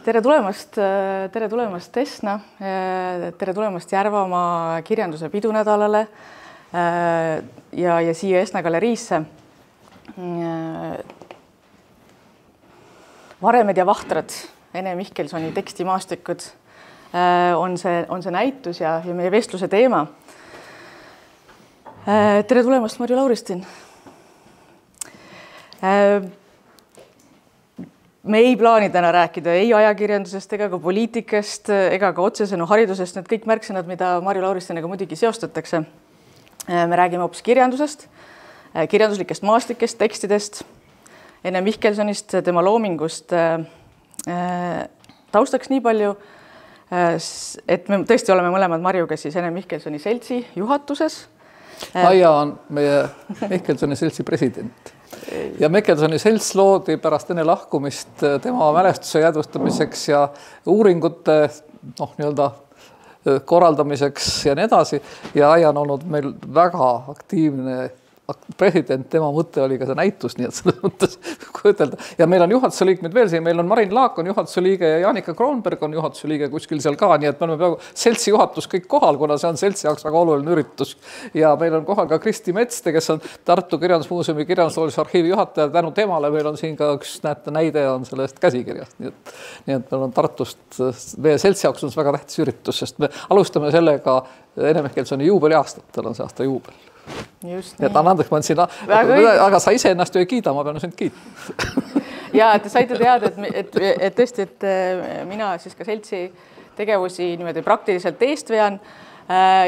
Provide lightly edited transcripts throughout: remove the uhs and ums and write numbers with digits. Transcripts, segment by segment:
Tere tulemast Desna, tere tulemast Järvamaa kirjanduse pidunädalale ja siia Esna galeriisse. Varemed ja vahtrad, Ene Mihkelsoni tekstimaastikud on see näitus ja meie vestluse teema. Tere tulemast, Marju Lauristin. Me ei plaani täna rääkida ei ajakirjandusest ega ka poliitikast ega ka otsesõnu haridusest. Need kõik märksõnad, mida Marju Lauristiniga muidugi seostatakse. Me räägime hoopis kirjandusest, kirjanduslikest maastikest, tekstidest, Ene Mihkelsonist, tema loomingust. Taustaks nii palju, et me tõesti oleme mõlemad Marjuga siis Ene Mihkelsoni seltsi juhatuses. Aija on meie Mihkelsoni seltsi president. Ja Mihkelsoni selts loodi pärast Ene lahkumist tema mälestuse jäädvustamiseks ja uuringute korraldamiseks ja nii edasi. Ja Aija on olnud meil väga aktiivne president, tema mõte oli ka see näitus, nii et selles mõttes kujutelda. Ja meil on juhatuse liikmed veel siin, meil on Marin Laak on juhatuse liige ja Jaanika Kroonberg on juhatuse liige kuskil seal ka, nii et me oleme peaaegu seltsi juhatus kõik kohal, kuna see on seltsi jaoks väga oluline üritus. Ja meil on kohal ka Kristi Metste, kes on Tartu Kirjandusmuuseumi kirjandusloolise arhiivi juhataja. Tänu temale meil on siin ka üks näide on sellest käsikirjast. Nii et meil on Tartust, meie seltsi jaoks on see väga tähtis üritus, sest me alustame sellega Ene Mihkelsoni juubeliaastatel on see aasta juubel. Just nii. Et andeks, ma olen siin, aga sa ise ennast ju ei kiida, ma pean sind kiitma. Ja, et te saite teada, et tõesti, et mina siis ka seltsi tegevusi niimoodi praktiliselt eest vean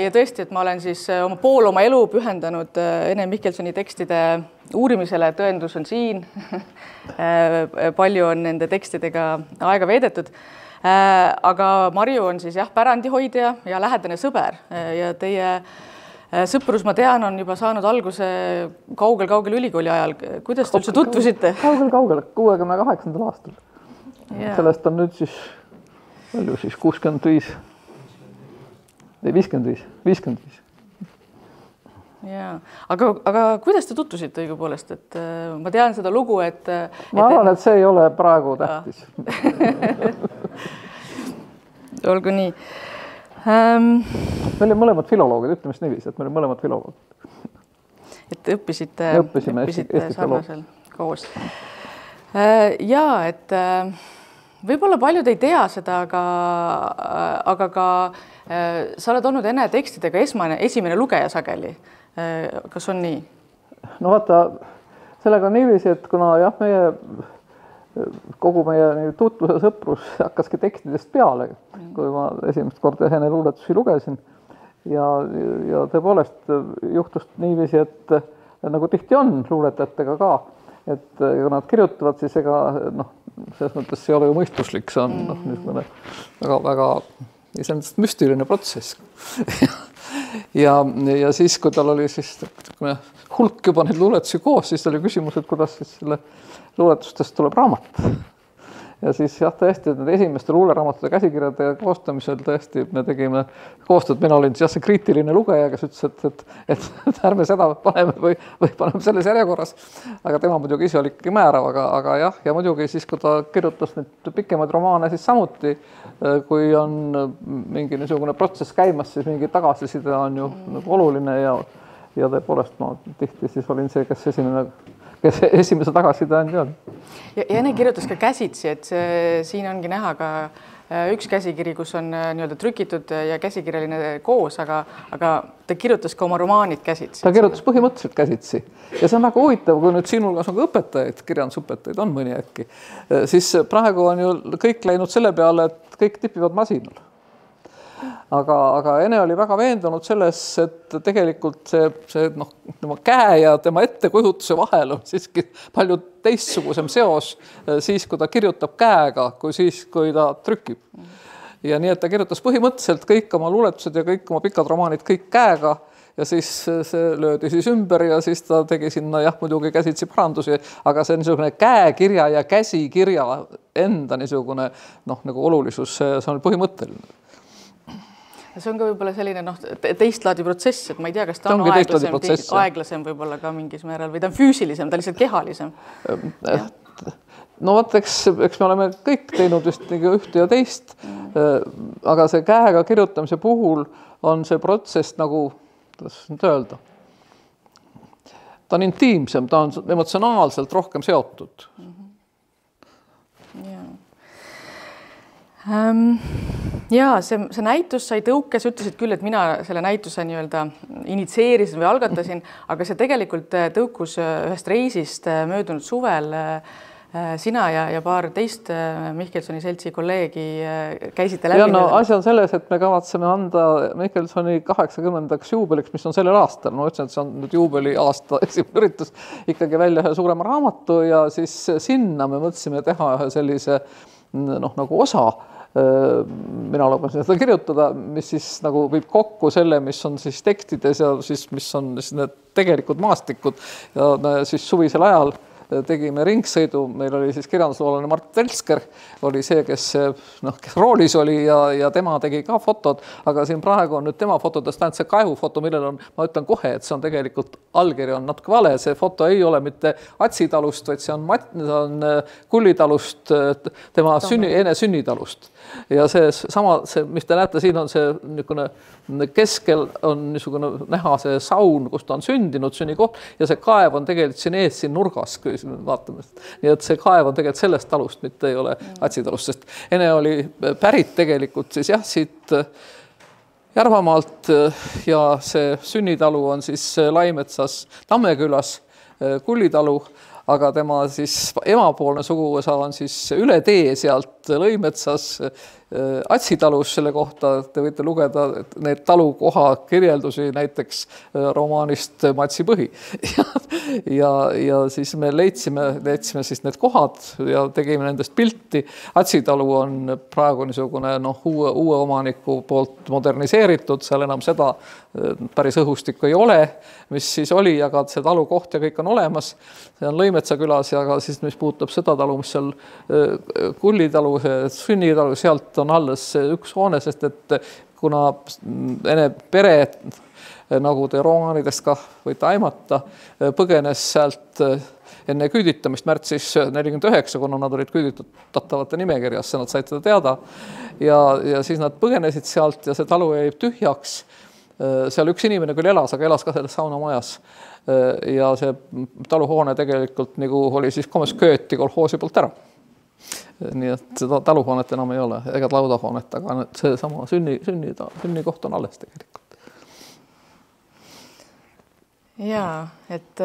ja tõesti, et ma olen siis pool oma elu pühendanud Ene Mihkelsoni tekstide uurimisele, tõendus on siin. Palju on nende tekstidega aega veedetud. Aga Marju on siis pärandihoidja ja lähedane sõber ja teie sõprus, ma tean, on juba saanud alguse kaugel ülikooli ajal. Kuidas te üldse tutvusite? Kaugel, 68. aastal. Sellest on nüüd siis, palju siis, 65. Ja. Aga kuidas te tutvusite õigupoolest? Et ma tean seda lugu, et... Ma arvan, et see ei ole praegu tähtis. Olgu nii. Me olime mõlemad filoloogid, ütleme niiviisi, et me olime mõlemad filoloogid. Et õppisite sarnasel koos. Ja, et võib-olla paljud ei tea seda, aga ka sa oled olnud Ene tekstidega esimene lugeja sageli. Kas on nii? No vaata, sellega on niiviisi, et kuna kogu meie tutvuse sõprus hakkaski tekstidest peale, kui ma esimest korda Ene luuletusi lugesin ja tõepoolest juhtus niiviisi, et nagu tihti on luuletajatega ka, et kui nad kirjutavad, siis ega selles mõttes see ei ole ju mõistuslik, see on väga iseenesest müstiline protsess. Ja siis, kui tal oli siis hulk juba neid luuletusi koos, siis oli küsimus, et kuidas siis selle luuletustest tuleb raamat. Ja siis tõesti, need esimeste luuleraamatute käsikirjade koostamisel tõesti me tegime koostööd. Mina olin see kriitiline lugeja, kes ütles, et ärme seda paneme või paneme selles järjekorras. Aga tema muidugi ise oli ikkagi määrav, aga ja muidugi siis, kui ta kirjutas neid pikemaid romaane, siis samuti, kui on mingi niisugune protsess käimas, siis mingi tagasiside on ju oluline ja tõepoolest ma tihti siis olin see, kes esimese tagasiside on. Ja Ene kirjutas ka käsitsi, et siin ongi näha ka üks käsikiri, kus on nii-öelda trükitud ja käsikirjaline koos, aga ta kirjutas ka oma romaanid käsitsi. Ta kirjutas põhimõtteliselt käsitsi. Ja see on väga huvitav, kui nüüd siin hulgas on ka õpetajaid, kirjandusõpetajaid on mõni äkki, siis praegu on ju kõik läinud selle peale, et kõik tipivad masinal. Aga Ene oli väga veendunud selles, et tegelikult see käe ja tema ettekujutuse vahel on siiski palju teistsugusem seos siis, kui ta kirjutab käega, kui siis, kui ta trükib. Ja nii, et ta kirjutas põhimõtteliselt kõik oma luuletused ja kõik oma pikad romaanid kõik käega ja siis see löödi siis ümber ja siis ta tegi sinna muidugi käsitsi parandusi, aga see niisugune käekirja ja käsikirja enda niisugune nagu olulisus, see on põhimõtteline. See on ka võib-olla selline teistlaadi protsess, et ma ei tea, kas ta on aeglasem võib-olla ka mingis määral või ta on füüsilisem, ta on lihtsalt kehalisem. no vaat, eks me oleme kõik teinud vist ühte ja teist, aga see käega kirjutamise puhul on see protsess nagu, kuidas nüüd öelda, ta on intiimsem, ta on emotsionaalselt rohkem seotud. Ja see näitus sai tõuke, sa ütlesid küll, et mina selle näituse nii-öelda initseerisin või algatasin, aga see tegelikult tõukus ühest reisist möödunud suvel. Sina ja paar teist Mihkelsoni seltsi kolleegi käisite läbi. Ja no asi on selles, et me kavatseme anda Mihkelsoni 80. juubeliks, mis on sellel aastal. Ma ütlesin, et see on nüüd juubeli aasta esimene üritus ikkagi välja ühe suurema raamatu ja siis sinna me mõtlesime teha ühe sellise nagu osa. Mina lubasin seda kirjutada, mis siis nagu viib kokku selle, mis on siis tekstides ja siis mis on siis need tegelikult maastikud ja siis suvisel ajal tegime ringsõidu, meil oli siis kirjandusloolane Mart Velsker, oli see, kes roolis oli ja tema tegi ka fotod, aga siin praegu on nüüd tema fotodest ainult see kaevufoto, millel on, ma ütlen kohe, et see on tegelikult allkiri on natuke vale, see foto ei ole mitte Atsitalust, vaid see on Kullitalust, tema ene sünnitalust. Ja see sama, mis te näete, siin on see niisugune keskel on niisugune näha see saun, kus ta on sündinud, sünnikoht ja see kaev on tegelikult siin ees, siin nurgas, kui vaatame. Nii et see kaev on tegelikult sellest talust, mitte ei ole Atsitalust, sest ene oli pärit tegelikult siis jah, siit Järvamaalt ja see sünnitalu on siis Laimetsas Tammekülas Kullitalu, aga tema siis emapoolne suguvõsa on siis üle tee sealt Lõimetsas Atsitalus, selle kohta te võite lugeda need talukoha kirjeldusi näiteks romaanist Matsi põhi. Ja siis me leidsime siis need kohad ja tegime nendest pilti. Atsitalu on praegu niisugune uue omaniku poolt moderniseeritud, seal enam seda päris õhustikku ei ole, mis siis oli, aga see talukoht ja kõik on olemas. See on Lõimetsa külas ja siis mis puudutab seda talu, mis seal Kullitalu, sünnitalu, sealt on alles üks hoone, sest et kuna ene pere, nagu te romaanidest ka võite aimata, põgenes sealt enne küüditamist märtsis 49, kuna nad olid küüditatavate nimekirjas, nad said seda teada ja siis nad põgenesid sealt ja see talu jäi tühjaks. Seal üks inimene küll elas, aga elas ka selles saunamajas ja see taluhoone tegelikult nagu oli siis komas kööti kolhoosi poolt ära. Nii et seda taluhoonet enam ei ole, ega laudahoonet, aga see sama sünnikoht on alles tegelikult. Jaa, et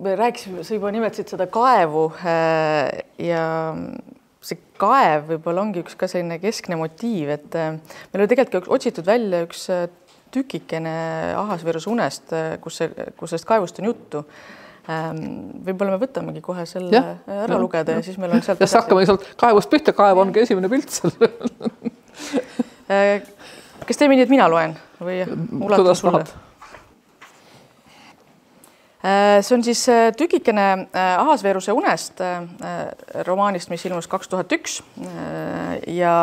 me rääkisime, sa juba nimetasid seda kaevu ja see kaev võib-olla ongi üks ka selline keskne motiiv, et meil oli tegelikult otsitud välja üks tükikene Ahasveeruse unest, kus sellest kaevust on juttu. Võib-olla me võtamegi kohe selle ära lugeda ja siis meil on sealt edasi. Hakkame sealt kaevust pihta, kaev ongi esimene pilt seal. Kas teeme nii, et mina loen või ulatan sulle? See on siis tükikene Ahasveeruse unest romaanist, mis ilmus 2001 ja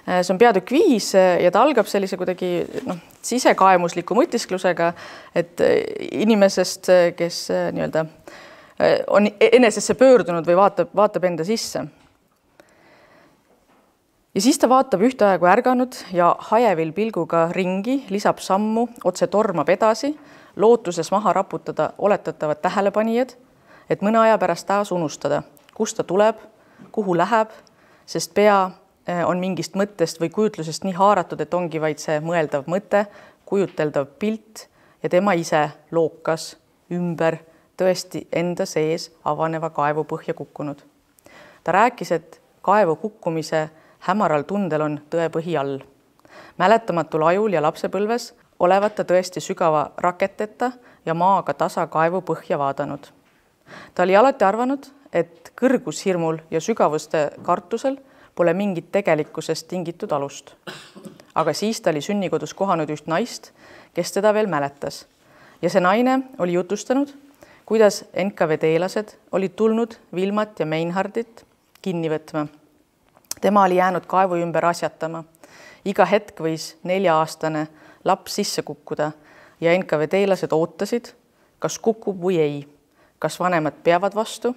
see on peatükk 5 ja ta algab sellise kuidagi sisekaemusliku mõtisklusega, et inimesest, kes nii-öelda on enesesse pöördunud või vaatab enda sisse. Ja siis ta vaatab ühtaegu ärganud ja hajevil pilguga ringi, lisab sammu, otse tormab edasi, lootuses maha raputada oletatavad tähelepanijad, et mõne aja pärast taas unustada, kust ta tuleb, kuhu läheb, sest pea on mingist mõttest või kujutlusest nii haaratud, et ongi vaid see mõeldav mõte, kujuteldav pilt ja tema ise lookas ümber tõesti enda sees avaneva kaevu põhja kukkunud. Ta rääkis, et kaevu kukkumise hämaral tundel on tõepõhi all. Mäletamatul ajul ja lapsepõlves olevat ta tõesti sügava raketeta ja maaga tasa kaevu põhja vaadanud. Ta oli alati arvanud, et kõrgushirmul ja sügavuste kartusel pole mingit tegelikkusest tingitud alust. Aga siis ta oli sünnikodus kohanud üht naist, kes teda veel mäletas. Ja see naine oli jutustanud, kuidas NKVD-lased olid tulnud Vilmat ja Meinhardit kinni võtma. Tema oli jäänud kaevu ümber asjatama. Iga hetk võis 4-aastane laps sisse kukkuda ja NKVD-lased ootasid, kas kukub või ei. Kas vanemad peavad vastu?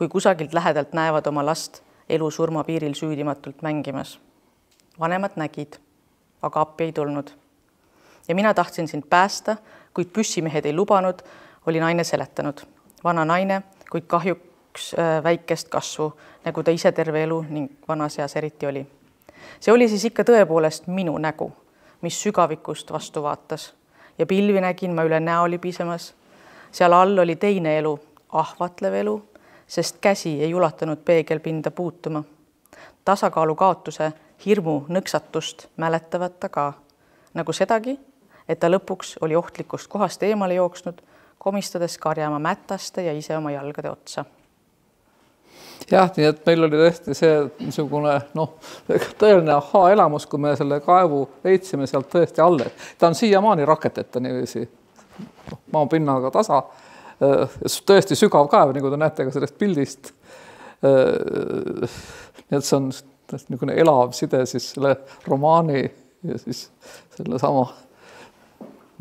kui kusagilt lähedalt näevad oma last elu-surma piiril süüdimatult mängimas. Vanemad nägid, aga appi ei tulnud. Ja mina tahtsin sind päästa, kuid püssimehed ei lubanud, oli naine seletanud. Vana naine, kuid kahjuks väikest kasvu, nagu ta ise terve elu ning vanas eas eriti oli. See oli siis ikka tõepoolest minu nägu, mis sügavikust vastu vaatas ja pilvi nägin ma üle näo libisemas. Seal all oli teine elu, ahvatlev elu, sest käsi ei ulatanud peegelpinda puutuma. Tasakaalu kaotuse, hirmu nõksatust mäletavad ta ka, nagu sedagi, et ta lõpuks oli ohtlikust kohast eemale jooksnud, komistades karjama mätaste ja ise oma jalgade otsa. Jah, nii et meil oli tõesti see niisugune tõeline aha-elamus, kui me selle kaevu leidsime sealt tõesti alle. Ta on siiamaani raketeta niiviisi maapinnaga tasa. Tõesti sügav kaev, nagu te näete ka sellest pildist. Nii et see on niisugune elav side siis selle romaani ja siis selle sama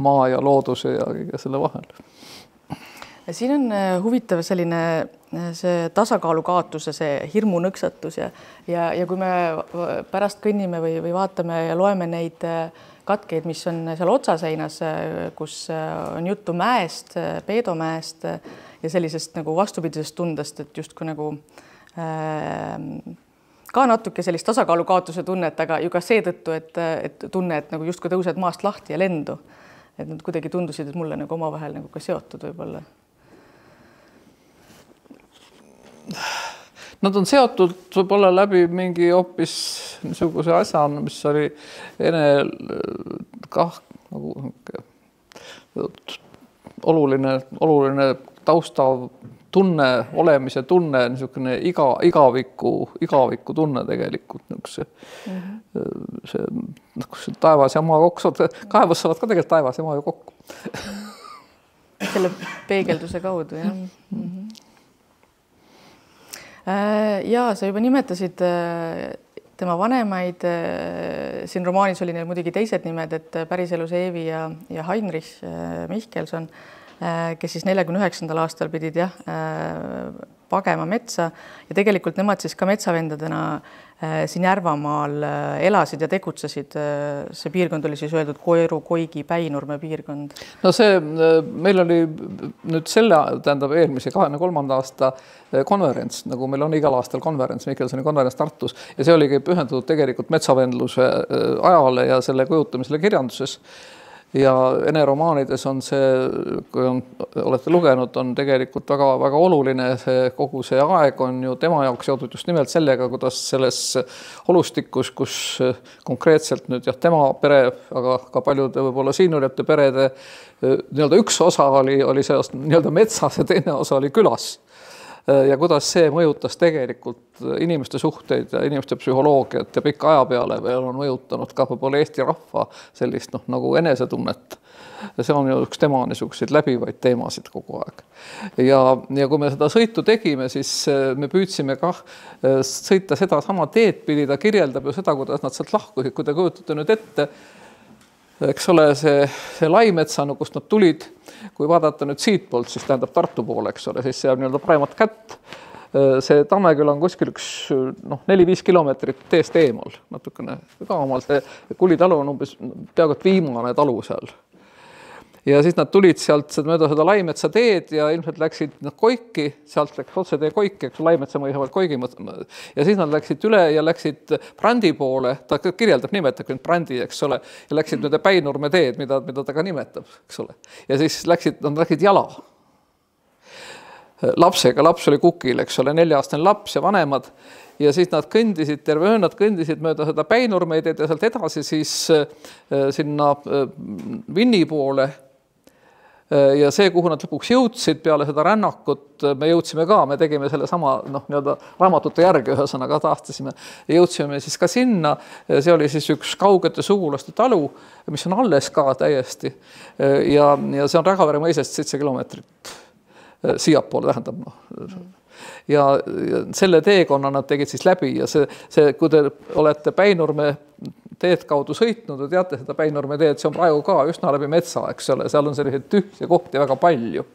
maa ja looduse ja kõige selle vahel. Siin on huvitav selline see tasakaalu kaotuse, see hirmu nõksatus ja kui me pärast kõnnime või vaatame ja loeme neid katkeid, mis on seal otsaseinas, kus on juttu mäest, Peedomäest ja sellisest nagu vastupidisest tundest, et justkui nagu ka natuke sellist tasakaalu kaotuse tunnet, aga ju ka seetõttu, et tunne, et nagu justkui tõused maast lahti ja lendu. Et nad kuidagi tundusid, et mulle nagu omavahel nagu ka seotud võib-olla. Nad on seotud võib-olla läbi mingi hoopis niisuguse asja, mis oli nagu oluline taustav tunne, olemise tunne, niisugune igaviku tunne tegelikult. See taevas ja maa kokku, kaevus saavad ka tegelikult taevas ja maa ju kokku. Selle peegelduse kaudu, jah. Ja sa juba nimetasid tema vanemaid. Siin romaanis oli neil muidugi teised nimed, et päriselus Eevi ja Heinrich Mihkelson, kes siis 49. aastal pidid pagema metsa ja tegelikult nemad siis ka metsavendadena siin Järvamaal elasid ja tegutsesid. See piirkond oli siis öeldud Koeru, Koigi, Päinurme piirkond. No see, meil oli nüüd tähendab eelmise 23. aasta konverents, nagu meil on igal aastal konverents, Mikkelsoni konverents Tartus ja see oligi pühendatud tegelikult metsavendluse ajale ja selle kujutamisele kirjanduses. Ja Ene romaanides on see, kui olete lugenud, on tegelikult väga oluline. Kogu see aeg on ju tema jaoks seotud just nimelt sellega, kuidas selles olustikus, kus konkreetselt nüüd tema pere, aga ka paljude võib-olla siinuljate perede üks osa oli seost metsas ja teine osa oli külas. Ja kuidas see mõjutas tegelikult inimeste suhteid ja inimeste psühholoogiat ja pikka aja peale veel on mõjutanud ka võib-olla Eesti rahva sellist nagu enesetunnet. See on ju üks tema niisuguseid läbivaid teemasid kogu aeg. Ja kui me seda sõitu tegime, siis me püüdsime ka sõita seda sama teed pidi, ta kirjeldab ju seda, kuidas nad sealt lahkusid, kui te kujutate nüüd ette, eks ole, see Laimetsanu, kust nad tulid, kui vaadata nüüd siit poolt, siis tähendab Tartu poole, eks ole, siis see on paremat kätt. See Tammeküla on kuskil 4-5 kilomeetrit teest eemal, natukene kaumal. See Kulitalu on umbes peaaegu viimane talu seal. Ja siis nad tulid sealt mööda seda Laimetsa teed ja ilmselt läksid Koiki, sealt läks otse tee Koiki, eks Laimetsa mõisavad Koigi. Ja siis nad läksid üle ja läksid Brandi poole, ta kirjeldab, nimetab nüüd Brandi, eks ole, ja läksid nüüd Päinurme teed, mida ta ka nimetab, eks ole. Ja siis nad läksid jala. Lapsega, laps oli kukil, eks ole, 4-aastane laps ja vanemad. Ja siis nad kõndisid, terve öö nad kõndisid mööda seda Päinurme teed ja sealt edasi siis sinna Vinni poole. Ja see, kuhu nad lõpuks jõudsid peale seda rännakut, me jõudsime ka, me tegime selle sama raamatute järgi ühesõnaga taastasime. Jõudsime siis ka sinna, see oli siis üks kaugete sugulaste talu, mis on alles ka täiesti. Ja see on Rägavere mõisest 7 kilomeetrit siiapoole tähendab. Ja selle teekonna nad tegid siis läbi ja see, kui te olete Päinurme teed kaudu sõitnud ja teate seda Päinurme teed, see on praegu ka üsna läbi metsa, eks ole, seal on selliseid tühje kohti väga palju.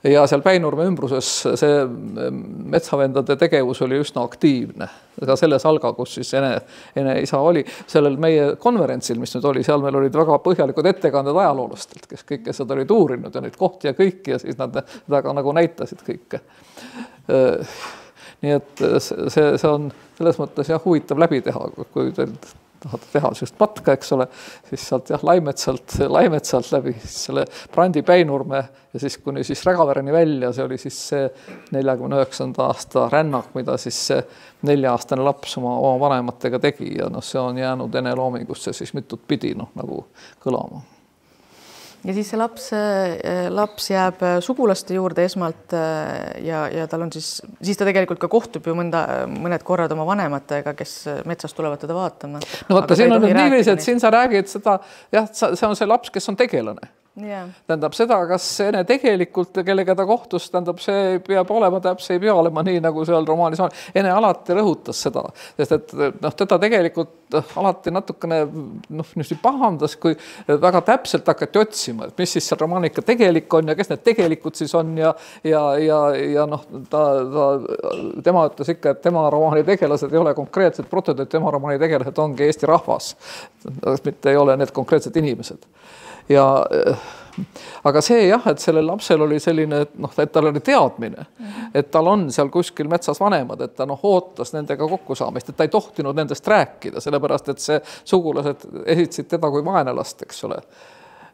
ja seal Päinurme ümbruses see metsavendade tegevus oli üsna aktiivne. Ka selle salga, kus siis ene isa oli, sellel meie konverentsil, mis nüüd oli, seal meil olid väga põhjalikud ettekanded ajaloolastelt, kes kõike seda olid uurinud ja neid kohti ja kõiki ja siis nad seda ka nagu näitasid kõike. Nii et see on selles mõttes jah, huvitav läbi teha, kui tahad teha sellist matka, eks ole, siis sealt jah, Laimetsalt läbi selle Brandi Päinurme ja siis kuni siis Rägavereni välja, see oli siis see 49. aasta rännak, mida siis see 4-aastane laps oma vanematega tegi ja see on jäänud ene loomingusse siis mitut pidi nagu kõlama. Ja siis see laps jääb sugulaste juurde esmalt ja tal on siis ta tegelikult ka kohtub ju mõned korrad oma vanematega, kes metsas tulevad teda vaatama. No vaata, siin on nüüd niiviisi, et siin sa räägid seda, jah, see on see laps, kes on tegelane. Yeah. Tähendab seda, kas ene tegelikult, kellega ta kohtus, tähendab see peab olema täpselt, ei pea olema nii, nagu seal romaanis on. Ene alati rõhutas seda, sest et teda tegelikult alati natukene pahandas, kui väga täpselt hakati otsima, et mis siis seal romaanika tegelik on ja kes need tegelikult siis on ja tema ütles ikka, et tema romaani tegelased ei ole konkreetsed prototüüp, tema romaani tegelased ongi Eesti rahvas, mitte ei ole need konkreetsed inimesed. Aga see jah, et sellel lapsel oli selline, et tal oli teadmine, et tal on seal kuskil metsas vanemad, et ta ootas nendega kokkusaamist, et ta ei tohtinud nendest rääkida, sellepärast, et see sugulased esitasid teda kui vaenelast, eks ole.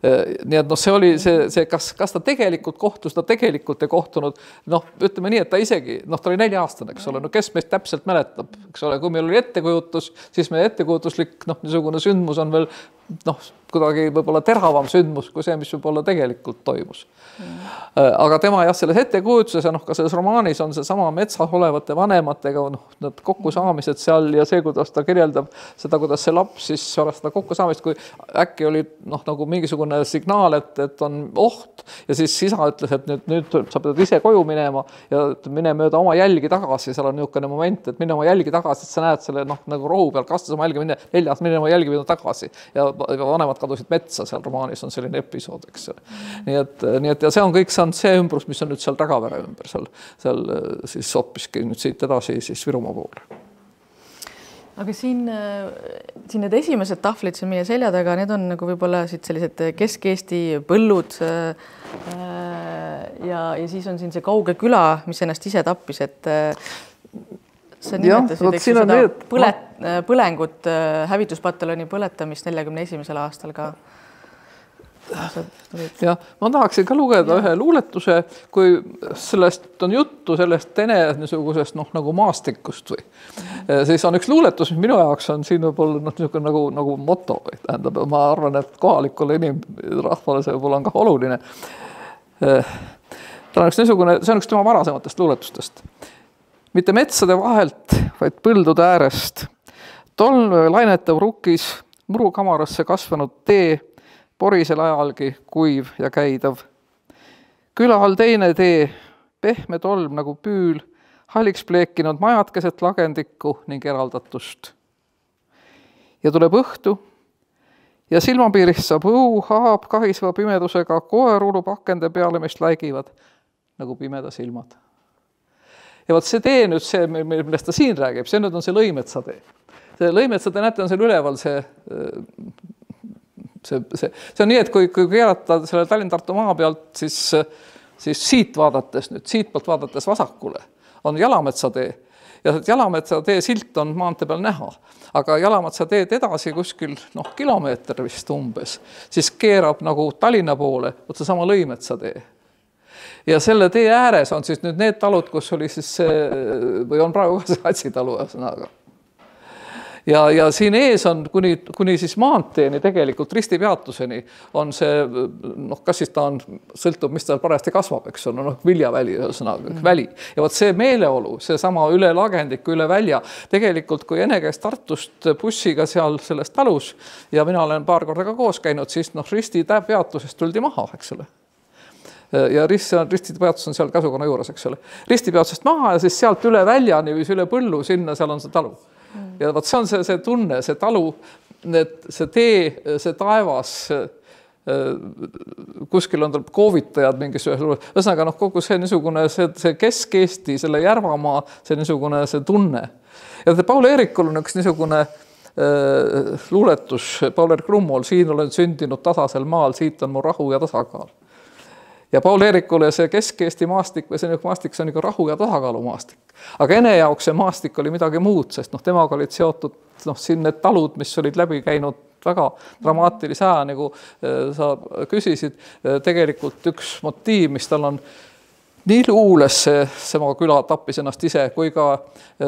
Nii et see oli see kas ta tegelikult kohtus, ta tegelikult ei kohtunud, ütleme nii, et ta isegi, ta oli 4-aastane, eks ole, kes meist täpselt mäletab, eks ole, kui meil oli ettekujutus, siis meie ettekujutuslik, niisugune sündmus on veel, kuidagi võib-olla teravam sündmus kui see, mis võib-olla tegelikult toimus. Aga tema jah, selles ettekujutuses ja ka selles romaanis on see sama metsas olevate vanematega need kokkusaamised seal ja see, kuidas ta kirjeldab seda, kuidas see laps siis pärast seda kokkusaamist, kui äkki oli nagu mingisugune signaal, et on oht ja siis isa ütles, et nüüd sa pead ise koju minema ja mine mööda oma jälgi tagasi, seal on niisugune moment, et mine oma jälgi tagasi, et sa näed selle nagu rohu peal, kastas oma jälgi, mine oma jälgi tagasi ja vanemad kadusid metsa, seal romaanis on selline episood, eks. Nii et ja see on kõik saanud see ümbrus, mis on nüüd seal Rägavere ümber, seal siis hoopiski nüüd siit edasi siis Virumaa poole. Aga siin need esimesed tahvlid siin meie selja taga, need on nagu võib-olla siit sellised Kesk-Eesti põllud ja siis on siin see kauge küla, mis ennast ise tappis, et sa nimetasid seda põlengut, hävituspataljoni põletamist 41. aastal ka. Ja ma tahaksin ka lugeda ühe luuletuse, kui sellest on juttu, sellest ene niisugusest nagu maastikust või. Siis on üks luuletus, mis minu jaoks on siin võib-olla nagu moto. Tähendab, ma arvan, et kohalikule inimrahvale see võib-olla on ka oluline. See on üks tema varasematest luuletustest. Mitte metsade vahelt, vaid põldude äärest. Tolm lainetav rukis, murukamarasse kasvanud tee, porisel ajalgi kuiv ja käidav. Küla all teine tee, pehme tolm nagu püül, halliks pleekinud majad keset lagendikku ning eraldatust. Ja tuleb õhtu ja silmapiirist saab õu, haab kahisva pimedusega koer ulub akende peale, mis läigivad nagu pimeda silmad. Ja võt see tee nüüd see, millest ta siin räägib, see nüüd on see Lõimetsa tee. See Lõimetsa tee, näete, on seal üleval see on nii, et kui keerata selle Tallinn-Tartu maa pealt, siis siit poolt vaadates vasakule on Jalametsa tee ja Jalametsa tee silt on maantee peal näha, aga Jalametsa teed edasi kuskil kilomeeter vist umbes, siis keerab nagu Tallinna poole, võt see sama Lõimetsa tee. Ja selle tee ääres on siis nüüd need talud, kus oli siis või on praegu ka see Hatsitalu ühesõnaga. Ja siin ees on kuni siis maanteeni tegelikult ristipeatuseni on see, kas siis ta on, sõltub, mis tal parajasti kasvab, eks on, viljaväli, ühesõnaga, väli. Ja võt see meeleolu, see sama üle lagendiku, üle välja, tegelikult kui ene käis Tartust bussiga seal selles talus ja mina olen paar korda ka koos käinud, siis ristipeatusest tuldi maha, eks ole. Ja ristipeatus on seal Käsukonna juures, eks ole. Ristipeatusest maha ja siis sealt üle väljani või üle põllu sinna, seal on see talu. Ja võt see on see tunne, see talu, see tee, see taevas, kuskil on tal koovitajad mingisugune, ühesõnaga kogu see niisugune, see Kesk-Eesti, selle Järvamaa, see niisugune see tunne. Ja Paul Eerikul on üks niisugune luuletus, Paul-Eerik Rummol, siin olen sündinud tasasel maal, siit on mu rahu ja tasakaal. Ja Paul Eerikule see Kesk-Eesti maastik või see maastik, see on rahu ja tasakaalu maastik. Aga Ene jaoks see maastik oli midagi muud, sest temaga olid seotud siin need talud, mis olid läbi käinud väga dramaatilise aja, nagu sa küsisid, tegelikult üks motiiv, mis tal on nii luules, see küla tappis ennast ise, kui ka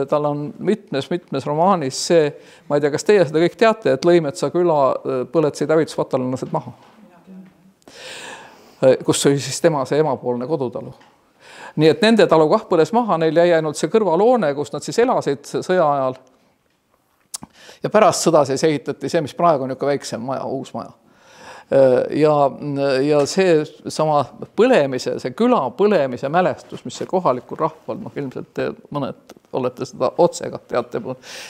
tal on mitmes romaanis see, ma ei tea, kas teie seda kõik teate, et Lõimetsa küla põletasid hävituspataljonlased maha. Kus oli siis tema see emapoolne kodutalu. Nii et nende talu kah põles maha, neil jäi ainult see kõrvaloone, kus nad siis elasid sõja ajal. Ja pärast sõda siis ehitati see, mis praegu on niisugune väiksem maja, uus maja. Ja see sama põlemise, see küla põlemise mälestus, mis see kohalikul rahval, ilmselt te mõned olete seda otsega teate,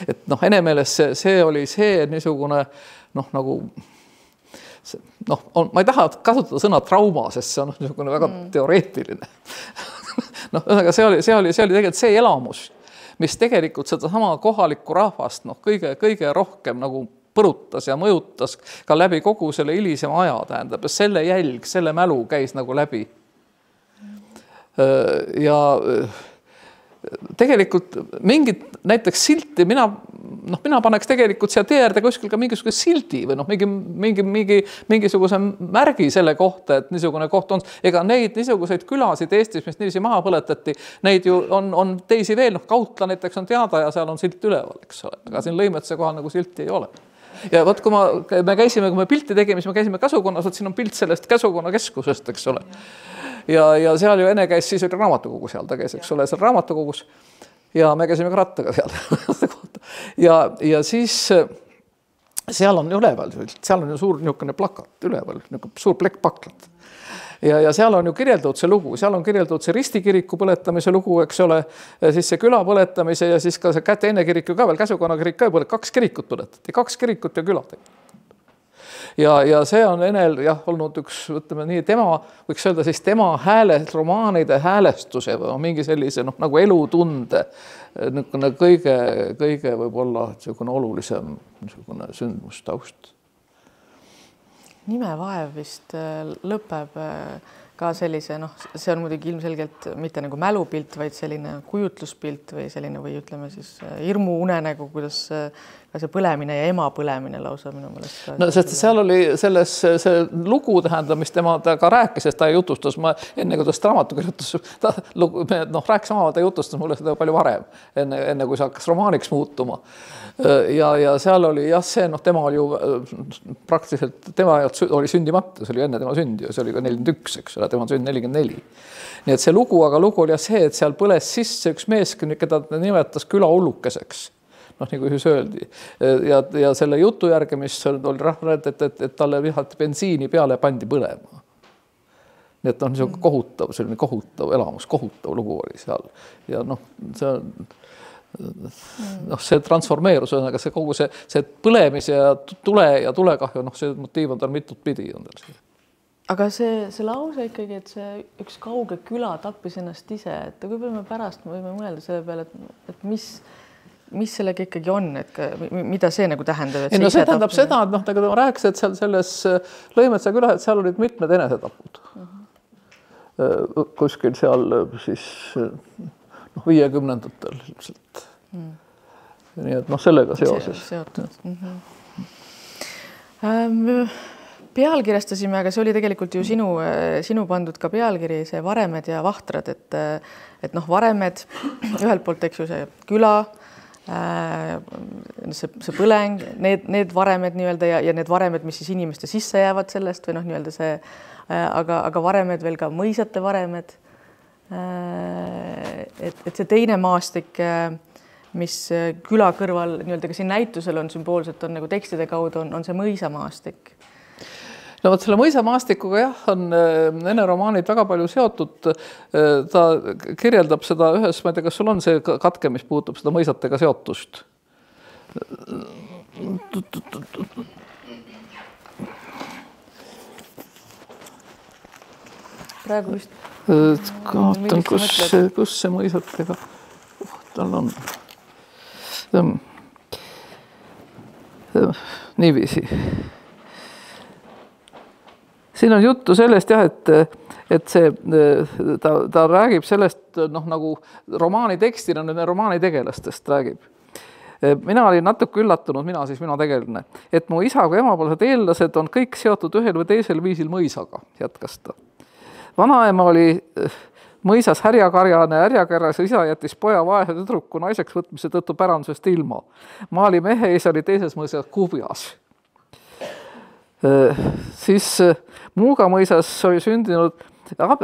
et Ene meeles see oli see niisugune nagu ma ei taha kasutada sõna trauma, sest see on niisugune väga teoreetiline. See oli tegelikult see elamus, mis tegelikult seda sama kohalikku rahvast kõige rohkem nagu põrutas ja mõjutas ka läbi kogu selle hilisema aja, tähendab, selle jälg, selle mälu käis nagu läbi. Ja tegelikult mingid näiteks silti, mina paneks tegelikult siia tee äärde kuskil ka mingisuguse sildi või mingisuguse märgi selle kohta, et niisugune koht on. Ega neid niisuguseid külasid Eestis, mis niiviisi maha põletati, neid ju on teisi veel, Kautla näiteks on teada ja seal on silt üleval, eks ole. Aga siin Lõimetsa kohal nagu silti ei ole. Ja võt, kui me pilti tegime, siis me käisime Käsukonnas, siin on pilt sellest Käsukonna keskusest, eks ole. Ja seal ju Ene käis, siis oli raamatukogu seal, ta käis, eks ole, seal raamatukogus ja me käisime ka rattaga seal. Ja siis seal on üleval, seal on ju suur niisugune plakat üleval, suur plekkpaklat. Ja seal on ju kirjeldatud see lugu, seal on kirjeldatud see ristikiriku põletamise lugu, eks ole, siis see küla põletamise ja siis ka see teine kirik ju ka veel, Käsukonna kirik ka põletati, 2 kirikut põletati, 2 kirikut ja külad. Ja see on Enel olnud üks, võtame nii, tema, võiks öelda siis tema romaanide häälestuse või mingi sellise nagu elutunde kõige võib-olla olulisem sündmustaust. Nimevaev vist lõpeb ka sellise, see on muidugi ilmselgelt mitte nagu mälupilt, vaid selline kujutluspilt või selline või ütleme siis hirmuunenägu, kuidas ka see põlemine ja ema põlemine lausa minu meelest. No sest seal oli see lugu tähendab, mis tema ka rääkis, sest ta jutustas, enne kui ta raamatu kirjutas, rääkis oma, ta jutustas mulle seda palju varem, enne kui see hakkas romaaniks muutuma. Ja seal oli see, tema oli ju praktiliselt, tema oli sündimata, see oli enne tema sündi, see oli ka 41, eks ole, tema sünd 44. Nii et see lugu, aga lugu oli see, et seal põles sisse üks mees, keda ta nimetas küla hullukeseks. Nagu siis öeldi. Ja selle jutu järgi, mis oli rahvalt, et talle vihati bensiini peale ja pandi põlema. Nii et niisugune kohutav, selline kohutav elamus, kohutav lugu oli seal. Ja see transformeerus, aga see kogu see põlemise ja tulekahju, see motiiv on tal mitut pidi. Aga see lause ikkagi, et see üks kauge küla tappis ennast ise, et kui me pärast võime mõelda selle peale, et mis sellega ikkagi on, et mida see nagu tähendab? See tähendab seda, et nagu ta rääkis, et seal selles Lõimetsa küla, et seal olid mitmed enesetapud. Kuskil seal siis 50-ndatel ilmselt. Nii et sellega seoses. Pealkirjastasime, aga see oli tegelikult ju sinu pandud ka pealkiri, see Varemed ja Vahtrad, et Varemed ühelt poolt, eks ju, see küla, see põleng, need varemed nii-öelda ja need varemed, mis siis inimeste sisse jäävad sellest või nii-öelda see, aga varemed veel ka mõisate varemed. Et see teine maastik, mis küla kõrval nii-öelda ka siin näitusel on sümboolselt, on nagu tekstide kaudu, on see mõisamaastik. No võt selle mõisamaastikuga on Ene romaanid väga palju seotud. Ta kirjeldab seda ühes, ma ei tea, kas sul on see katke, mis puutub seda mõisatega seotust. praegu vist. Kaotan, kus see mõisatega tal on. Niiviisi. Siin on juttu sellest jah, et see, ta räägib sellest nagu romaani tekstina, romaani tegelastest räägib. Mina olin natuke üllatunud, mina tegelane, et mu isa kui emapoolsed eellased on kõik seotud ühel või teisel viisil mõisaga, jätkas ta. Vanaema oli mõisas härjakarjane, härjakarjas isa jättis poja vaese tüdruku naiseks võtmise tõttu pärandusest ilma. Maali mehe isa oli teises mõisas Kubjas. Siis Muuga mõisas oli sündinud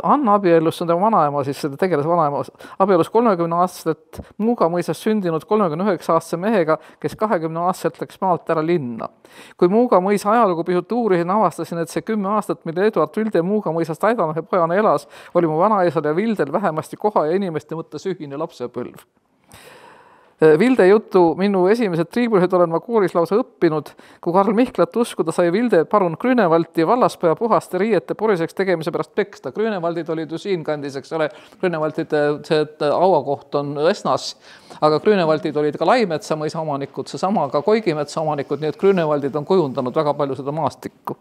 Anna abielus, see on tema vanaema, siis seda tegeles vanaema, abielus 30-aastaselt Muuga mõisas sündinud 39-aastase mehega, kes 20-aastaselt läks maalt ära linna. Kui Muuga mõisa ajalugu pisut uurisin, avastasin, et see 10 aastat, mille Eduard Vilde Muuga mõisast Aidamehe pojana elas, oli mu vanaisal ja Vildel vähemasti koha ja inimeste mõttes ühine lapsepõlv. Vilde jutu minu esimesed triibulised olen ma koolis lausa õppinud. Kui Karl Mihklat uskuda, sai Vilde parun Grünevaldi vallaspoja puhaste riiete poriseks tegemise pärast peksta. Grünevaldid olid ju siinkandis, eks ole. Grünevaldide auakoht on Esnas, aga Grünevaldid olid ka Laimetsa mõisa omanikud, seesama ka Koigimetsa omanikud, nii et Grünevaldid on kujundanud väga palju seda maastikku.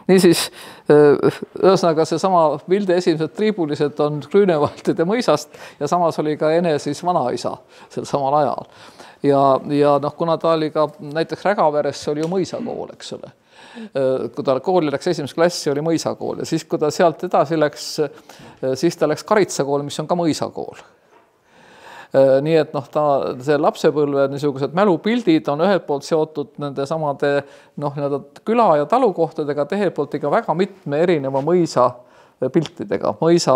Niisiis, ühesõnaga seesama Vilde esimesed triibulised on Grünevaldide mõisast ja samas oli ka Ene siis vanaisa sel samal ajal. Ja kuna ta oli ka näiteks Rägaveres, see oli ju mõisakool, eks ole. Kui ta kooli läks esimest klassi, oli mõisakool ja siis, kui ta sealt edasi läks, siis ta läks Karitsakool, mis on ka mõisakool. Nii et see lapsepõlve niisugused mälupildid on ühelt poolt seotud nende samade küla ja talukohtadega, teiselt poolt ikka väga mitme erineva mõisa piltidega, mõisa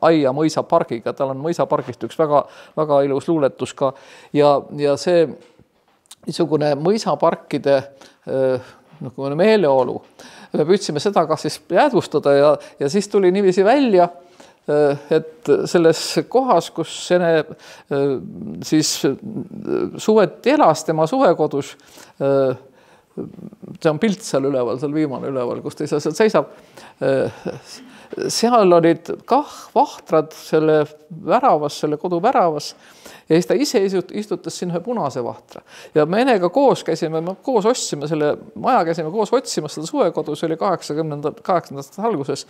aia, mõisa pargiga, tal on mõisa pargist üks väga, väga ilus luuletus ka ja see niisugune mõisaparkide meeleolu, me püüdsime seda kas siis jäädvustada ja siis tuli niiviisi välja, et selles kohas, kus Ene siis suveti elas tema suvekodus, see on pilt seal üleval, seal viimane üleval, kus ta ise seal seisab, seal olid kah vahtrad selle väravas, selle kodu väravas ja siis ta ise istutas siin ühe punase vahtra. Ja me Enega koos käisime, me koos otsime selle maja, käisime koos otsimas seda suvekodu, see oli 80. alguses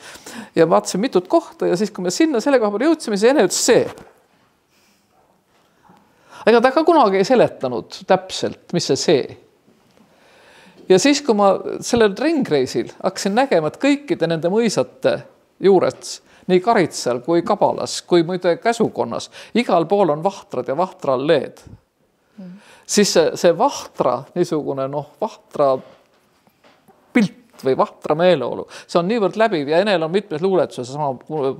ja vaatasime mitut kohta ja siis, kui me sinna selle koha peale jõudsime, siis Ene ütles see. Ega ta ka kunagi ei seletanud täpselt, mis see. Ja siis, kui ma sellel ringreisil hakkasin nägema, et kõikide nende mõisate juures, nii Karitsal kui Kabalas, kui muide Käsukonnas, igal pool on vahtrad ja vahtra alleed. Siis see vahtra, niisugune vahtra pilt või vahtra meeleolu, see on niivõrd läbiv ja Enel on mitmes luuletuses sama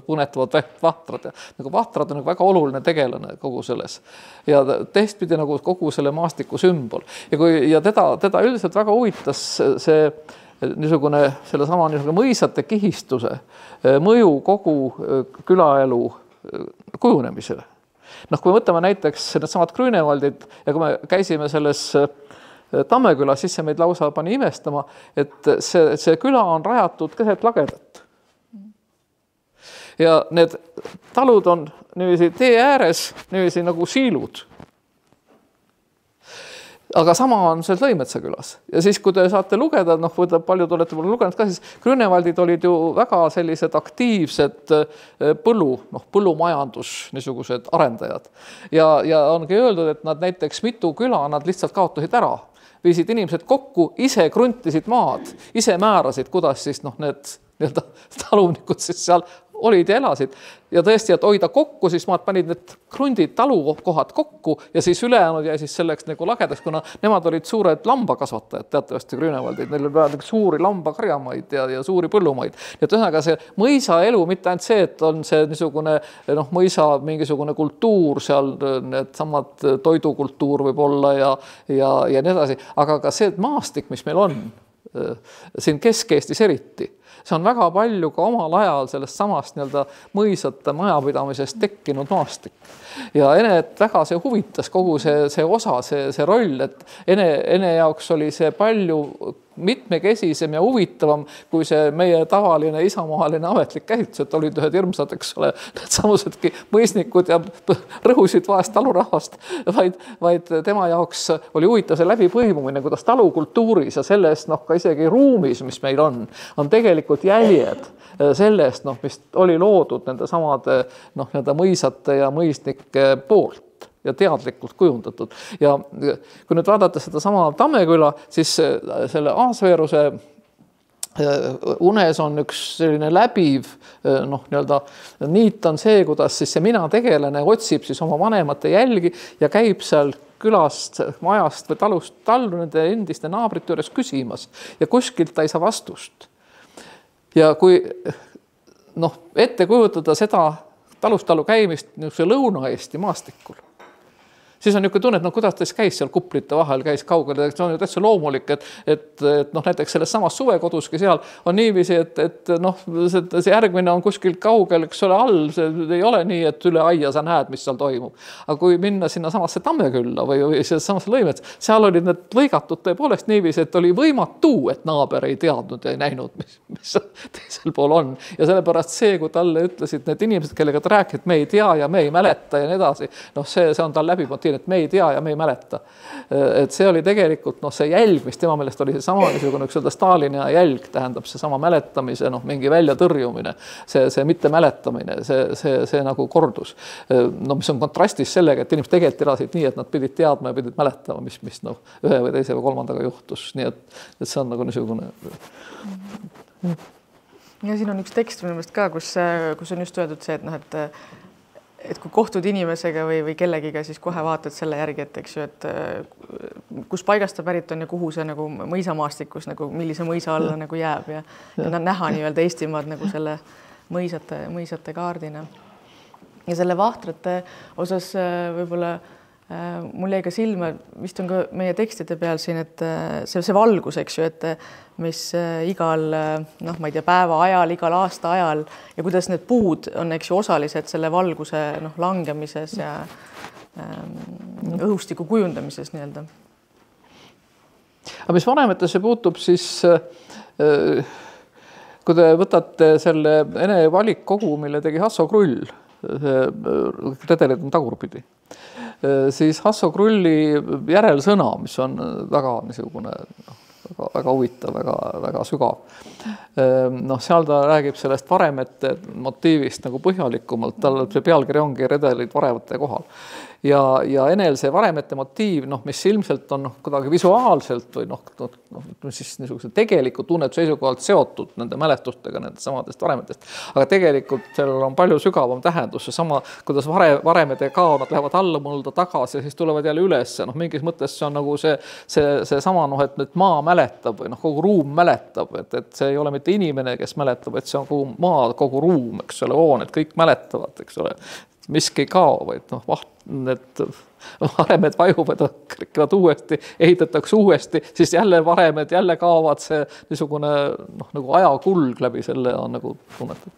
punetavad vahtrad ja nagu vahtrad on väga oluline tegelane kogu selles ja teistpidi nagu kogu selle maastiku sümbol ja teda üldiselt väga huvitas see niisugune sellesama mõisate kihistuse mõju kogu külaelu kujunemisele. Kui me võtame näiteks need samad Grünevaldid ja kui me käisime selles Tammekülas, siis see meid lausa pani imestama, et see küla on rajatud keset lagedat. Ja need talud on niiviisi tee ääres, niiviisi nagu siilud. Aga sama on seal Lõimetsa külas. Ja siis, kui te saate lugeda, paljud olete mulle lugenud ka, siis Grünevaldid olid ju väga sellised aktiivsed põllumajandus niisugused arendajad. Ja ongi öeldud, et nad näiteks mitu küla nad lihtsalt kaotasid ära. Viisid inimesed kokku, ise kruntisid maad, ise määrasid, kuidas siis need talunikud siis seal olid ja elasid. Ja tõesti, et hoida kokku, siis maad panid need krundid talukohad kokku ja siis ülejäänud jäi siis selleks nagu lagedaks, kuna nemad olid suured lambakasvatajad, teatavasti Grünevaldid. Neil oli suuri lambakarjamaid ja suuri põllumaid. Ja ühesõnaga see mõisa elu, mitte ainult see, et on see niisugune mõisa mingisugune kultuur, seal need samad toidukultuur võib olla ja nii edasi, aga ka see maastik, mis meil on siin Kesk-Eestis eriti, See on väga palju ka omal ajal sellest samast nii-öelda mõisate majapidamisest tekkinud maastik. Ja Enet väga see huvitas kogu see osa, see roll, et Ene jaoks oli see palju mitmekesisem ja huvitavam kui see meie tavaline isamaaline ametlik käsitlus, et olid ühed hirmsad, eks ole, need samusedki mõisnikud ja rõhusid vahest talurahvast, vaid tema jaoks oli huvitav see läbipõimumine, kuidas talukultuuris ja sellest ka isegi ruumis, mis meil on tegelikult jäljed sellest, mis oli loodud nende samade mõisate ja mõisnike poolt ja teadlikult kujundatud. Ja kui nüüd vaadata seda sama Tammeküla, siis selle Aasveeruse unes on üks selline läbiv niit on see, kuidas siis see mina tegelane otsib siis oma vanemate jälgi ja käib seal külast, majast või talust tallu nende endiste naabrite juures küsimas ja kuskilt ta ei saa vastust. Ja kui ette kujutada seda talustallu käimist Lõuna-Eesti maastikul, siis on niisugune tunne, et kuidas ta käis seal kuplite vahel, käis kaugel, see on ju täitsa loomulik, et näiteks selles samas suvekoduski seal on niiviisi, et see järgmine on kuskil kaugel, eks ole, all, see ei ole nii, et üle aia sa näed, mis seal toimub. Aga kui minna sinna samasse Tammekülla või samasse Lõimets, seal olid need lõigatud tõepoolest niiviisi, et oli võimatu, et naaber ei teadnud ja ei näinud, mis teisel pool on. Ja sellepärast see, kui talle ütlesid need inimesed, kellega ta rääkis, et me ei tea ja me ei mäleta ja nii edasi, see on tal läbimotiiv, et me ei tea ja me ei mäleta. Et see oli tegelikult see jälg, mis tema meelest oli see sama niisugune Stalini jälg, tähendab see sama mäletamise, mingi väljatõrjumine, see mitte mäletamine, see nagu kordus. Mis on kontrastis sellega, et inimesed tegelikult elasid nii, et nad pidid teadma ja pidid mäletama, mis ühe või teise või kolmandaga juhtus. Nii et see on nagu niisugune. Ja siin on üks tekst minu meelest ka, kus on just öeldud see, et kui kohtud inimesega või kellegiga, siis kohe vaatad selle järgi, et eks ju, et kus paigast ta pärit on ja kuhu see nagu mõisamaastikus, nagu millise mõisa alla nagu jääb ja näha nii-öelda Eestimaad nagu selle mõisate kaardina. Ja selle vahtrate osas võib-olla mul jäi ka silma, vist on ka meie tekstide peal siin, et see valgus, eks ju, et mis igal, ma ei tea, päeva ajal, igal aasta ajal ja kuidas need puud on, eks ju, osalised selle valguse langemises ja õhustiku kujundamises nii-öelda. Aga mis vanematesse puutub, siis kui te võtate selle Ene valikkogu, mille tegi Hasso Krull, redelid on tagurpidi, siis Hasso Krulli järelsõna, mis on väga niisugune väga huvitav, väga sügav. Seal ta räägib sellest varemete motiivist nagu põhjalikumalt, tal see pealkiri ongi redelid varemete kohal. Ja Enel see varemete motiiv, mis ilmselt on kuidagi visuaalselt või siis niisuguse tegeliku tunnetuse seisukohalt seotud nende mäletustega, nende samadest varemetest. Aga tegelikult sellel on palju sügavam tähendus. Sama, kuidas varemed ei kao, nad lähevad alla mulda tagasi ja siis tulevad jälle üles. Mingis mõttes see on nagu see sama, et maa mäletab või kogu ruum mäletab, et see ei ole mitte inimene, kes mäletab, et see on kogu maa, kogu ruum, eks ole, hooned, kõik mäletavad, eks ole. Miski ei kao, vaid need varemed vajuvad, krikivad uuesti, ehitatakse uuesti, siis jälle varemed, jälle kaovad see niisugune nagu ajakulg läbi selle on nagu tunnetud.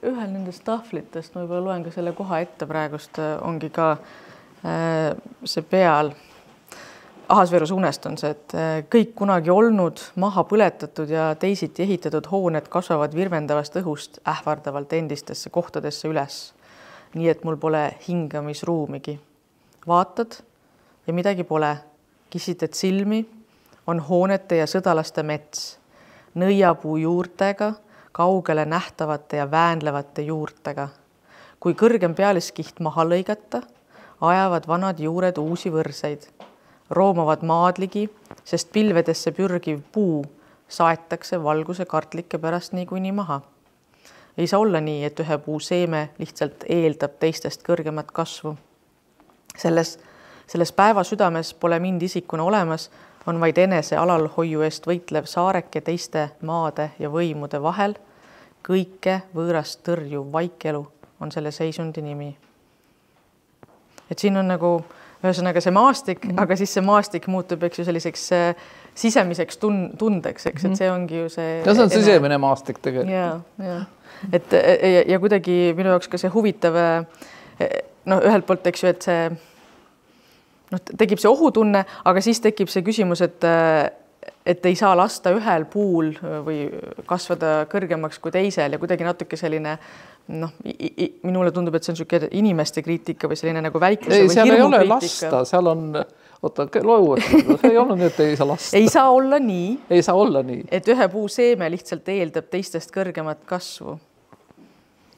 Ühel nendest tahvlitest, ma võib-olla loen ka selle koha ette praegust, ongi ka see peal. Ahasveeruse unest on see, et kõik kunagi olnud, maha põletatud ja teisiti ehitatud hooned kasvavad virvendavast õhust ähvardavalt endistesse kohtadesse üles. Nii et mul pole hingamisruumigi. Vaatad ja midagi pole. Kisitad silmi, on hoonete ja sõdalaste mets. Nõiapuu juurtega, kaugele nähtavate ja väänlevate juurtega. Kui kõrgem pealiskiht maha lõigata, ajavad vanad juured uusi võrseid. Roomavad maadligi, sest pilvedesse pürgiv puu saetakse valguse kartlike pärast niikuinii maha. Ei saa olla nii, et ühe puu seeme lihtsalt eeldab teistest kõrgemat kasvu. Selles päeva südames pole mind isikuna olemas, on vaid enese alalhoiu eest võitlev saareke teiste maade ja võimude vahel. Kõike võõrast tõrjuv vaikelu on selle seisundi nimi. Et siin on nagu ühesõnaga see maastik, aga siis see maastik muutub, eks ju, selliseks sisemiseks tundeks, eks, et see ongi ju see. Ja see on sisemine maastik tegelikult. Ja. Et ja kuidagi minu jaoks ka see huvitav, ühelt poolt, eks ju, et see tekib see ohutunne, aga siis tekib see küsimus, et ei saa lasta ühel puul või kasvada kõrgemaks kui teisel ja kuidagi natuke selline, minule tundub, et see on niisugune inimeste kriitika või selline nagu väikluse või seal hirmu ei ole kriitika. Lasta, seal on, see ei olnud nii, et ei saa lasta. Ei saa olla nii. Ei saa olla nii. Et ühe puu seeme lihtsalt eeldab teistest kõrgemat kasvu.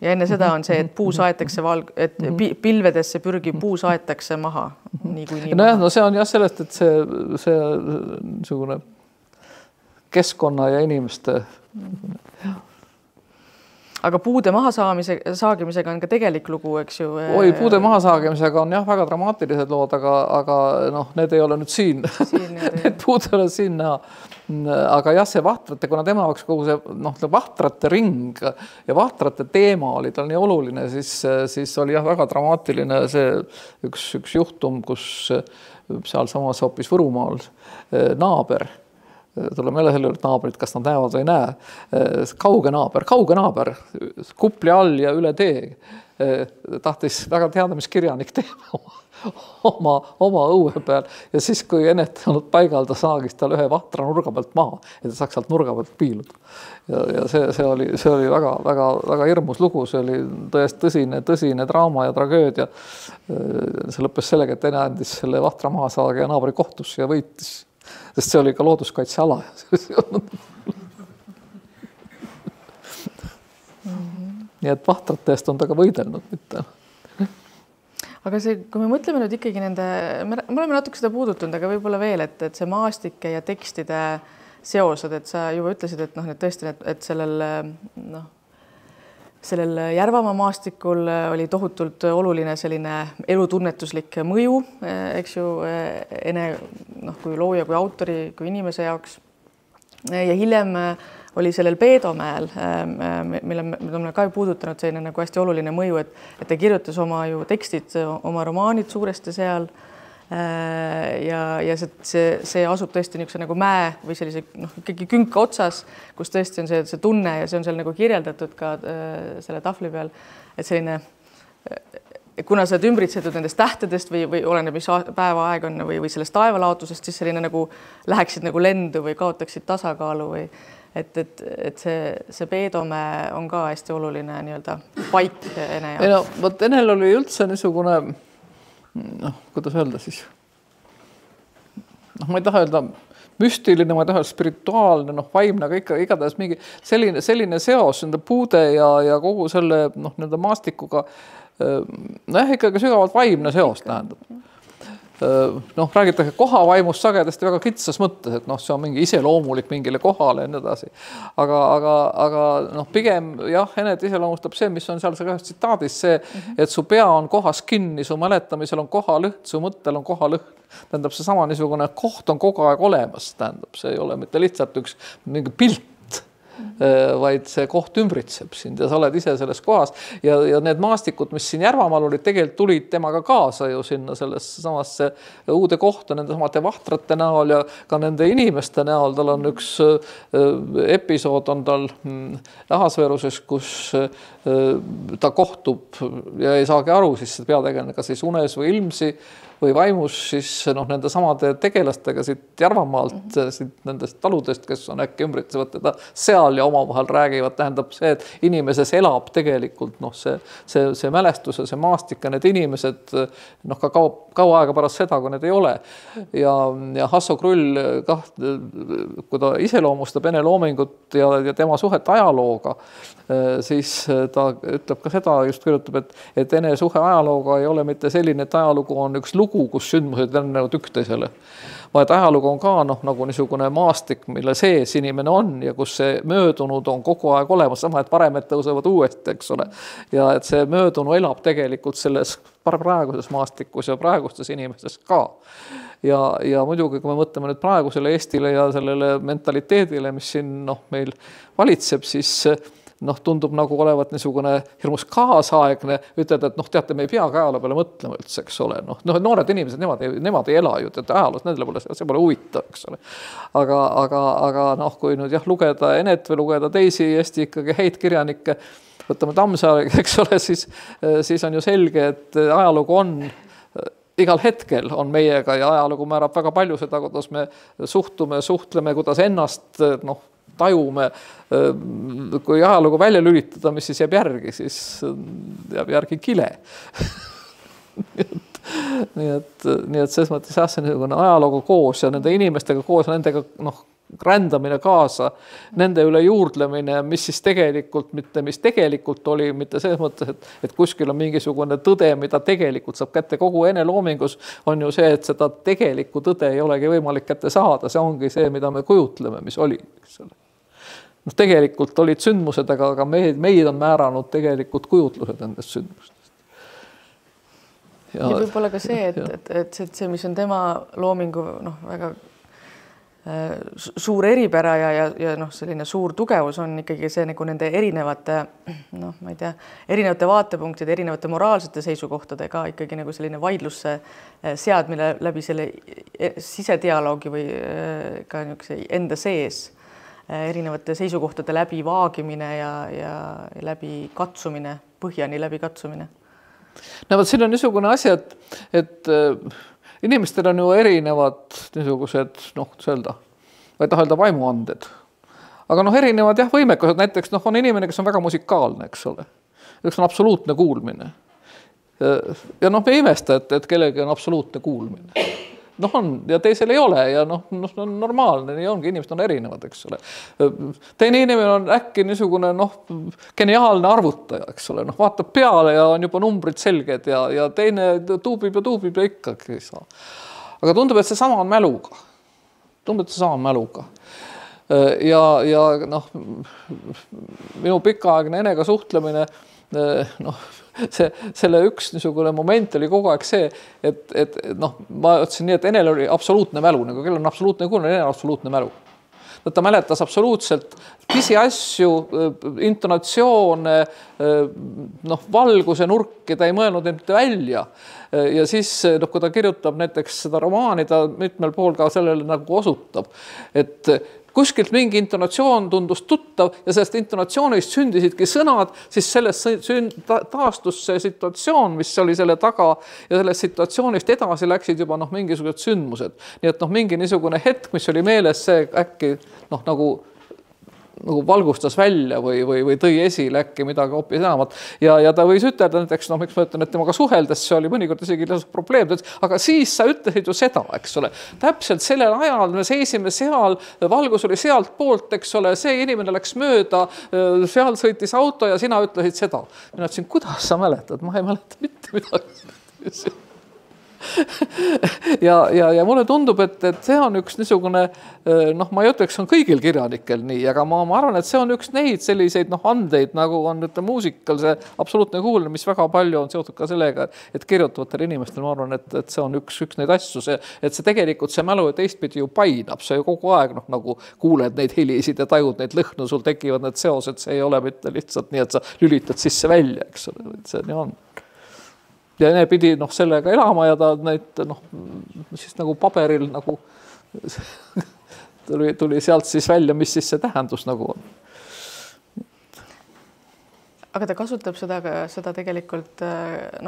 Ja enne seda on see, et puu saetakse et pilvedesse pürgi puu saetakse maha. No see on jah sellest, et see niisugune keskkonna ja inimeste. Aga puude mahasaagimisega on ka tegelik lugu, eks ju. Oi, puude mahasaagimisega on jah väga dramaatilised lood, aga need ei ole nüüd siin. Need puud ei ole siin näha. Aga jah, see vahtrate, kuna tema jaoks kogu see vahtrate ring ja vahtrate teema oli tal nii oluline, siis oli jah väga dramaatiline see üks juhtum, kus seal samas hoopis Võrumaal naaber, tuleb meile selle naabrid, kas nad näevad või ei näe, kauge naaber, kupli all ja üle tee, tahtis väga teada, mis kirjanik teeb oma õue peal ja siis, kui ennetanud paigalda saagis tal ühe vahtra nurga pealt maha, et saaks sealt nurga pealt piiluda. Ja see oli väga hirmus lugu, see oli tõesti tõsine draama ja tragöödia. See lõppes sellega, et enne andis selle vahtra maha saagi ja naabri kohtusse ja võitis, sest see oli ka looduskaitseala. Nii et vahtrate eest on ta ka võidelnud mitte. Aga see, kui me mõtleme nüüd ikkagi me oleme natuke seda puudutanud, aga võib-olla veel, et see maastike ja tekstide seosed, et sa juba ütlesid, et tõesti, et sellel Järvamaa maastikul oli tohutult oluline selline elutunnetuslik mõju, eks ju, kui looja, kui autori, kui inimese jaoks. Ja hiljem oli sellel Peedomäel, mille me oleme ka puudutanud, selline nagu hästi oluline mõju, et ta kirjutas oma ju tekstid, oma romaanid suuresti seal ja see asub tõesti niisuguse nagu mäe või sellise ikkagi künka otsas, kus tõesti on see tunne ja see on seal nagu kirjeldatud ka selle tahvli peal, et selline, kuna sa oled ümbritsetud nendest tähtedest või oleneb, mis päevaaeg on või sellest taevalaotusest, siis selline nagu läheksid nagu lendu või kaotaksid tasakaalu või et see Peedomäe on ka hästi oluline nii-öelda paik Ene jaoks. Võt Enel oli üldse niisugune, kuidas öelda siis, ma ei taha öelda müstiline, ma ei taha spirituaalne, vaimne, aga igatahes mingi selline seos nende puude ja kogu selle nende maastikuga, ikkagi sügavalt vaimne seos tähendab. Räägitakse koha vaimust sagedasti väga kitsas mõttes, et see on mingi iseloomulik mingile kohale ja nii edasi. Aga pigem jah, Enet iseloomustab see, mis on seal tsitaadis see, et su pea on kohas kinni, su mäletamisel on kohalõht, su mõttel on kohalõht. Tähendab, see sama niisugune koht on kogu aeg olemas, tähendab, see ei ole mitte lihtsalt üks mingi pilt, vaid see koht ümbritseb sind ja sa oled ise selles kohas ja need maastikud, mis siin Järvamaal olid, tegelikult tulid temaga kaasa ju sinna sellesse samasse uude kohta nende samade vahtrate näol ja ka nende inimeste näol. Tal on üks episood on tal Ahasveeruses, kus ta kohtub ja ei saagi aru siis peategelane, kas siis unes või ilmsi või vaimus siis nende samade tegelastega siit Järvamaalt, siit nendest taludest, kes on äkki ümbritsevad teda seal ja omavahel räägivad, tähendab see, et inimeses elab tegelikult see mälestus ja see maastik ja need inimesed ka kaua aega pärast seda, kui need ei ole. Ja Hasso Krull, kui ta iseloomustab Ene loomingut ja tema suhet ajalooga, siis ta ütleb ka seda, just kirjutab, et Ene suhe ajalooga ei ole mitte selline, et ajalugu on üks lugu, kus sündmused järgnevad üksteisele. Vaid ajalugu on ka nagu niisugune maastik, mille sees inimene on ja kus see möödunud on kogu aeg olemas, sama, et paremed tõusevad uuesti, eks ole. Ja et see möödunu elab tegelikult selles praeguses maastikus ja praegustes inimestes ka. Ja muidugi, kui me mõtleme nüüd praegusele Eestile ja sellele mentaliteedile, mis siin meil valitseb, siis noh, tundub nagu olevat niisugune hirmus kaasaegne, ütelda, et noh, teate, me ei pea ka ajaloo peale mõtlema üldse, eks ole. Noh, noored inimesed, nemad ei ela ju, teate, ajaloos nendele pole, see pole huvitav, eks ole. Aga noh, kui nüüd jah, lugeda Enet või lugeda teisi Eesti ikkagi häid kirjanikke, võtame Tammsaare, eks ole, siis on ju selge, et ajalugu on igal hetkel on meiega ja ajalugu määrab väga palju seda, kuidas me suhtleme, kuidas ennast noh, tajume, kui ajalugu välja lülitada, mis siis jääb järgi, siis jääb järgi kile. nii et selles mõttes jah, see on ajalugu koos ja nende inimestega koos, nendega noh, rändamine kaasa, nende üle juurdlemine, mis siis tegelikult, mitte mis tegelikult oli, mitte selles mõttes, et kuskil on mingisugune tõde, mida tegelikult saab kätte kogu eneloomingus, on ju see, et seda tegelikku tõde ei olegi võimalik kätte saada, see ongi see, mida me kujutleme, mis oli, eks ole. No, tegelikult olid sündmused, aga meid on määranud tegelikult kujutlused nendest sündmustest. Ja võib-olla ka see, et see, mis on tema loomingu noh, väga suur eripära ja noh, selline suur tugevus on ikkagi see nagu nende erinevate noh, ma ei tea, erinevate vaatepunktide, erinevate moraalsete seisukohtadega ikkagi nagu selline vaidlusse seadmine läbi selle sisedialoogi või ka niisuguse enda sees erinevate seisukohtade läbi vaagimine ja läbi katsumine, põhjani läbi katsumine. No vot, siin on niisugune asi, et inimestel on ju erinevad niisugused, noh, öelda, või ei taha öelda vaimuanded. Aga noh, erinevad jah, võimekused, näiteks noh, on inimene, kes on väga musikaalne, eks ole. Üks on absoluutne kuulmine. Ja noh, me ei imesta, et kellegi on absoluutne kuulmine. Noh on, ja teisel ei ole ja noh, normaalne, nii ongi, inimesed on erinevad, eks ole. Teine inimene on äkki niisugune noh, geniaalne arvutaja, eks ole, noh, vaatab peale ja on juba numbrid selged ja teine tuubib ja ikkagi ei saa. Aga tundub, et see sama on mäluga. Ja noh, minu pikaaegne enega suhtlemine, noh, selle üks niisugune moment oli kogu aeg see, et noh, ma ütlesin nii, et Enel oli absoluutne mälu, nagu kellel on absoluutne kuulmine, Enel on absoluutne mälu. Ta mäletas absoluutselt pisiasju, intonatsioone, noh, valguse nurki, ta ei mõelnud neid välja. Ja siis, noh, kui ta kirjutab näiteks seda romaani, ta mitmel pool ka sellele nagu osutab, et kuskilt mingi intonatsioon tundus tuttav ja sellest intonatsioonist sündisidki sõnad, siis sellest taastus see situatsioon, mis oli selle taga ja sellest situatsioonist edasi läksid juba noh, mingisugused sündmused. Nii et noh, mingi niisugune hetk, mis oli meeles, see äkki noh, nagu valgustas välja või tõi esile äkki midagi hoopis enamat. Ja ta võis ütelda näiteks, noh, miks ma ütlen, et temaga suheldes, see oli mõnikord isegi probleem, aga siis sa ütlesid ju seda, eks ole. Täpselt sellel ajal me seisime seal, valgus oli sealt poolt, eks ole, see inimene läks mööda, seal sõitis auto ja sina ütlesid seda. Mina ütlesin, kuidas sa mäletad? Ma ei mäleta mitte midagi. ja mulle tundub, et see on üks niisugune, noh, ma ei ütleks, on kõigil kirjanikel nii, aga ma arvan, et see on üks neid selliseid noh, andeid, nagu on muusikal see absoluutne kuulmine, mis väga palju on seotud ka sellega, et kirjutavatel inimestel, ma arvan, et see on üks neid asju, et see tegelikult see mälu teistpidi ju painab, see ju kogu aeg noh, nagu kuuled neid helisid ja tajud neid lõhnu, sul tekivad need seosed, see ei ole mitte lihtsalt nii, et sa lülitad sisse välja, eks ole, et see nii on. Ja ne pidi noh, sellega elama ja ta neid noh, siis nagu paberil nagu tuli sealt siis välja, mis siis see tähendus nagu on. Aga ta kasutab seda tegelikult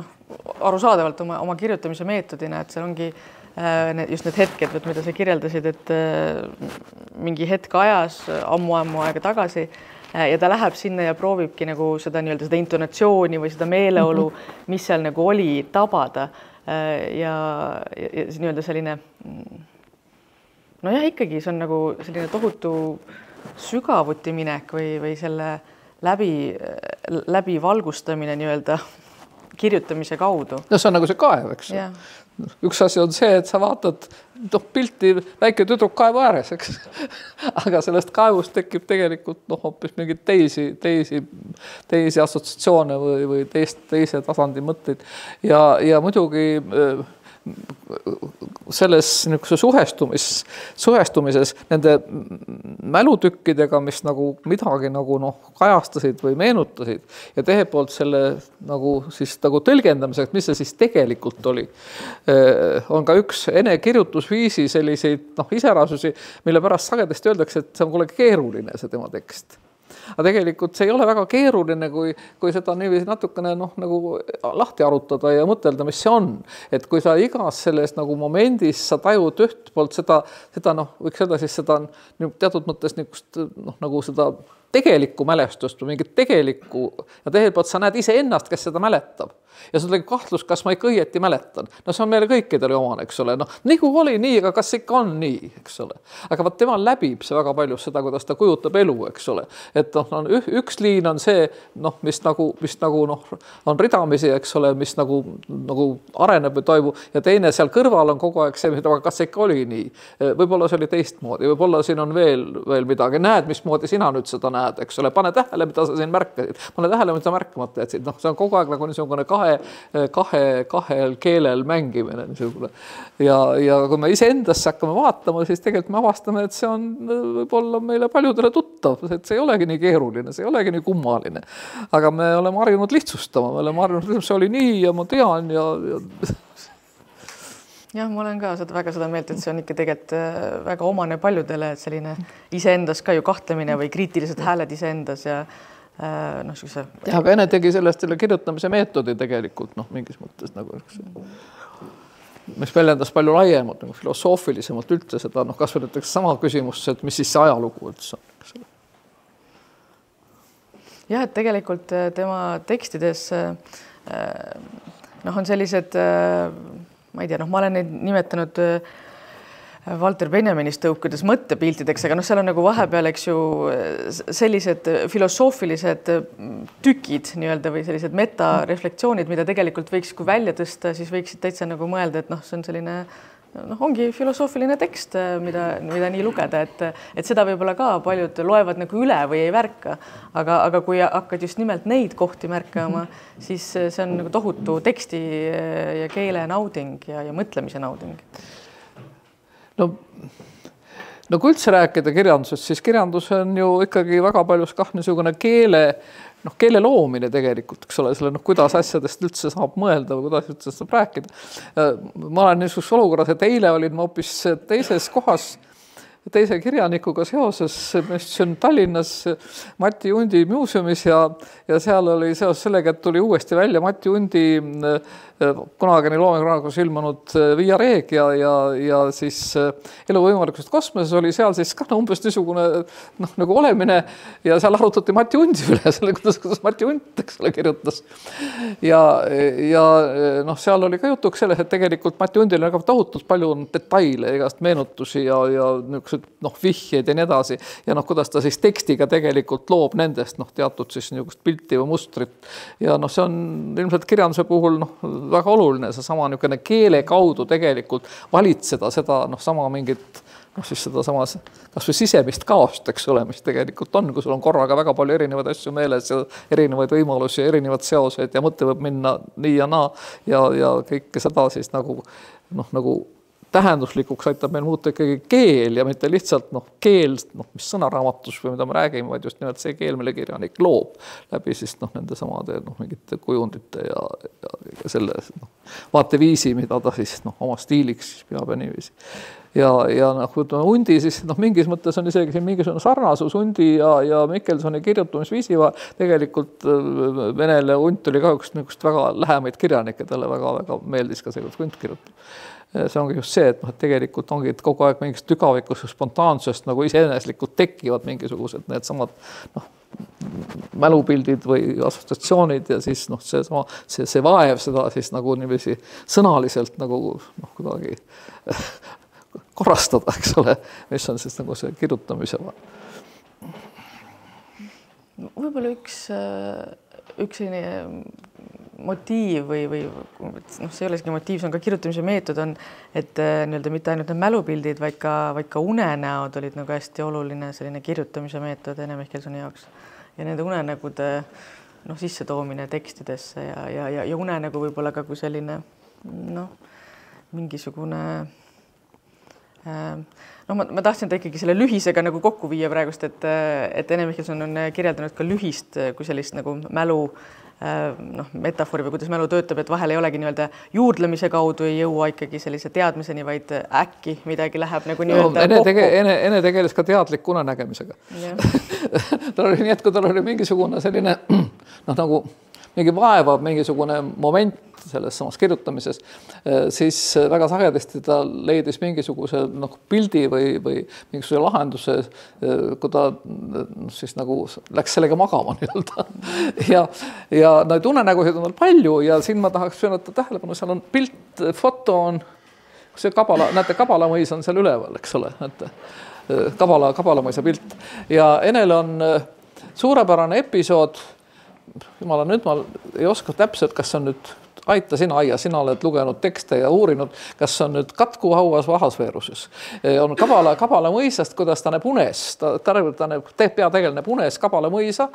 noh, arusaadavalt oma kirjutamise meetodina, et see ongi just need hetked, mida sa kirjeldasid, et mingi hetk ajas ammu aega tagasi ja ta läheb sinna ja proovibki nagu seda nii-öelda seda intonatsiooni või seda meeleolu, mis seal nagu oli, tabada ja nii-öelda selline nojah, ikkagi see on nagu selline tohutu sügavuti minek või selle läbi valgustamine nii-öelda kirjutamise kaudu. No see on nagu see kaev, eks. Üks asi on see, et sa vaatad pilti väike tüdruk kaevu ääres, eks. Aga sellest kaevust tekib tegelikult hoopis mingeid teisi assotsiatsioone või teise tasandi mõtteid. Ja muidugi selles suhestumises nende mälutükkidega, mis nagu midagi nagu kajastasid või meenutasid ja tehe poolt selle nagu tõlgendamiseks, mis see siis tegelikult oli. On ka üks ene kirjutusviisi selliseid iserasusi, mille pärast sagedasti öeldakse, et see on keeruline see tema tekst. Aga tegelikult see ei ole väga keeruline, kui seda niiviisi natukene nagu lahti arutada ja mõtelda, mis see on. Et kui sa igas selles nagu momendis sa tajud üht poolt seda võiks öelda siis seda teatud mõttes nagu seda tegelikku mälestust või mingit tegelikku ja tegelikult sa näed ise ennast, kes seda mäletab. Ja sul oli kahtlus, kas ma ikka õieti mäletan. No see on meile kõikidele omane, eks ole. Nagu oli nii, aga kas ikka on nii, eks ole. Aga vaat tema läbib see väga palju seda, kuidas ta kujutab elu, eks ole. Et üks liin on see, mis nagu on ridamisi, eks ole, mis nagu areneb või toimub ja teine seal kõrval on kogu aeg see, kas see ikka oli nii. Võib-olla see oli teistmoodi, võib-olla siin on veel midagi. Näed, mismoodi sina nüüd seda näed, eks ole. Pane tähele, mida sa siin märkasid. Pane tähele, mida märkamata jätsid. See on kogu aeg nagu niisugune kahel keelel mängimine niisugune. Ja kui me iseendasse hakkame vaatama, siis tegelikult me avastame, et see on võib-olla meile paljudele tuttav, et see ei olegi nii keeruline, see ei olegi nii kummaline. Aga me oleme harjunud lihtsustama, me oleme harjunud, et see oli nii ja ma tean ja... Jah, ma olen ka väga seda meelt, et see on ikka tegelikult väga omane paljudele, et selline iseendas ka ju kahtlemine või kriitilised hääled iseendas ja aga enne tegi sellest selle kirjutamise meetodi tegelikult mingis mõttes nagu mis väljendas palju laiemalt filosoofilisemalt üldse seda kas või näiteks sama küsimus, et mis siis see ajalugu üldse on. Jah, et tegelikult tema tekstides on sellised ma ei tea, ma olen neid nimetanud Walter Benjaminist tõukudes mõttepiltideks, aga seal on nagu vahepeal, eks ju, sellised filosoofilised tükid nii-öelda või sellised metareflektsioonid, mida tegelikult võiks, kui välja tõsta, siis võiksid täitsa nagu mõelda, et see on selline, ongi filosoofiline tekst, mida nii lugeda, et seda võib-olla ka paljud loevad nagu üle või ei märka, aga kui hakkad just nimelt neid kohti märkama, siis see on nagu tohutu teksti ja keele nauding ja mõtlemise nauding. Kui üldse rääkida kirjandusest, siis kirjandus on ju ikkagi väga paljus niisugune keele loomine tegelikult, eks ole, selle, kuidas asjadest üldse saab mõelda või kuidas üldse saab rääkida. Ma olen niisuguses olukorras, et eile olin ma hoopis teises kohas, teise kirjanikuga seoses, mis on Tallinnas Mati Undi muuseumis ja seal oli seos sellega, et tuli uuesti välja Mati Undi kunagine loomekraagus ilmunud Via Regia ja siis elu võimalikkusest kosmoses oli seal siis ka umbes niisugune nagu olemine ja seal arutati Mati Undi üle, selle, kuidas Mati Unt, eks ole, kirjutas. Ja seal oli ka jutuks selles, et tegelikult Mati Undil on väga tohutult palju detaile, igast meenutusi ja niisugused vihjeid ja nii edasi. Ja kuidas ta siis tekstiga tegelikult loob nendest teatud siis niisugust pilti või mustrit. Ja see on ilmselt kirjanduse puhul väga oluline, see sama niisugune keele kaudu tegelikult valitseda seda sama mingit siis seda samas kas või sisemist kaost, eks ole, mis tegelikult on, kui sul on korraga väga palju erinevaid asju meeles ja erinevaid võimalusi, erinevad seosed ja mõte võib minna nii ja naa ja kõike seda siis nagu tähenduslikuks aitab meil muuta ikkagi keel ja mitte lihtsalt keel, mis sõnaraamatus või mida me räägime, vaid just nimelt see keel, mille kirjanik loob läbi siis nende samade mingite kujundite ja selle vaateviisi, mida ta siis oma stiiliks peab ja niiviisi. Ja kui Undi, siis mingis mõttes on isegi siin mingisugune sarnasus Undi ja Mikkelsoni kirjutamisviisiva. Tegelikult Venele Unt oli ka üks väga lähemaid kirjanikke, talle väga meeldis ka see, kui Unt kirjutab. See ongi just see, et tegelikult ongi kogu aeg mingist tügavikust ja spontaansusest nagu iseeneslikult tekivad mingisugused need samad mälupildid või assotsiatsioonid ja siis see vaev seda siis nagu niiviisi sõnaliselt nagu kuidagi korrastada, eks ole, mis on siis nagu see kirjutamise võib-olla üks selline motiiv või see ei olegi motiiv, see on ka kirjutamise meetod on, et nii-öelda mitte ainult need mälupildid, vaid ka unenäod olid nagu hästi oluline selline kirjutamise meetod Ene Mikkelsoni jaoks. Ja nende unenägude sisse toomine tekstidesse ja unenägu võib-olla ka kui selline mingisugune no ma tahtsin ta ikkagi selle lühisega nagu kokku viia praegust, et Ene Michelson on kirjeldanud ka lühist kui sellist nagu mälu metafoori või kuidas mälu töötab, et vahel ei olegi nii-öelda juurdlemise kaudu ei jõua ikkagi sellise teadmiseni, vaid äkki midagi läheb nagu nii-öelda Ene tegeles ka teadlik unenägemisega. tal oli nii, et kui tal oli mingisugune selline nagu mingi vaevav mingisugune moment selles samas kirjutamises, siis väga sagedasti ta leidis mingisuguse pildi või mingisuguse lahenduse, kui ta siis nagu läks sellega magama nii-öelda. Ja neid unenägusid on palju ja siin ma tahaks pöörata tähelepanu, seal on pilt, foto on, see näete, Kabalamõis on seal üleval, eks ole, näete, Kabalamõisa pilt ja Enel on suurepärane episood. Jumala, nüüd ma ei oska täpselt, kas on nüüd Aita sina, Aia, sina oled lugenud tekste ja uurinud, kas on nüüd katkuhauas või ahasveeruses. On Kabalamõisast, kuidas ta näeb unes, ta peategelane näeb unes Kabalamõisa,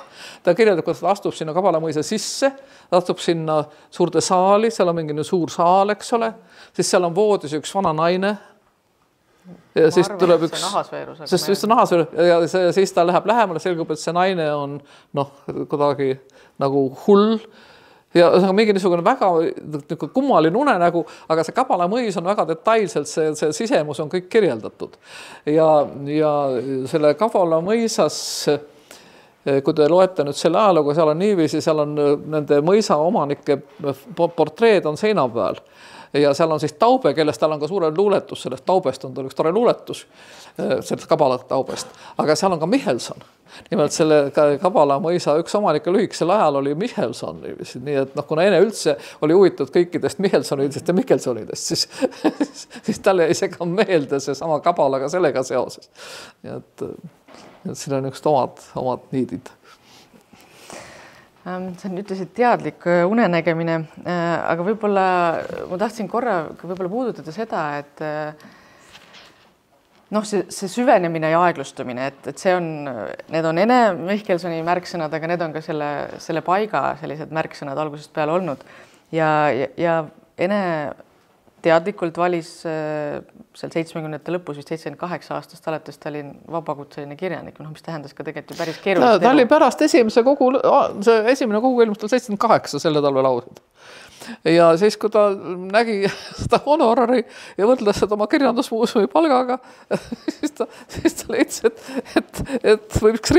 ta kirjeldab, kuidas ta astub sinna Kabalamõisa sisse, ta astub sinna suurde saali, seal on mingi suur saal, eks ole, siis seal on voodis üks vana naine. Ja siis tuleb üks, sest just on ahasveerus ja siis ta läheb lähemale, selgub, et see naine on kuidagi nagu hull ja mingi niisugune väga kummaline unenägu, aga see Kabalamõis on väga detailselt, see sisemus on kõik kirjeldatud. Ja selle Kabalamõisas, kui te loete nüüd selle ajalugu, seal on niiviisi, seal on nende mõisa omanike portreed on seina peal. Ja seal on siis Taube, kellest tal on ka suure luuletus, sellest Taubest on tal üks tore luuletus, sellest Kabala Taubest, aga seal on ka Michelson. Nimelt selle Kabalamõisa üks omanike lühikesel ajal oli Michelson, nii et kuna Ene üldse oli huvitatud kõikidest Michelsonidest ja Michelsonidest, siis talle jäi see ka meelde see sama Kabalaga sellega seoses. Et siin on üks omad niidid. Sa ütlesid teadlik unenägemine, aga võib-olla ma tahtsin korra võib-olla puudutada seda, et see süvenemine ja aeglustumine, et see on, need on Ene Michelsoni märksõnad, aga need on ka selle paiga sellised märksõnad algusest peale olnud ja Ene teadlikult valis seal 70. lõpus, vist 78 aastast alates ta oli vabakutseline kirjanik, mis tähendas ka tegelikult ju päris keeruliselt. Ta oli pärast esimene kogu ilmus tal 78 selle talve laused. Ja siis, kui ta nägi seda honorari ja võrdles seda oma kirjandusmuuseumi palgaga, siis ta leidis, et võiks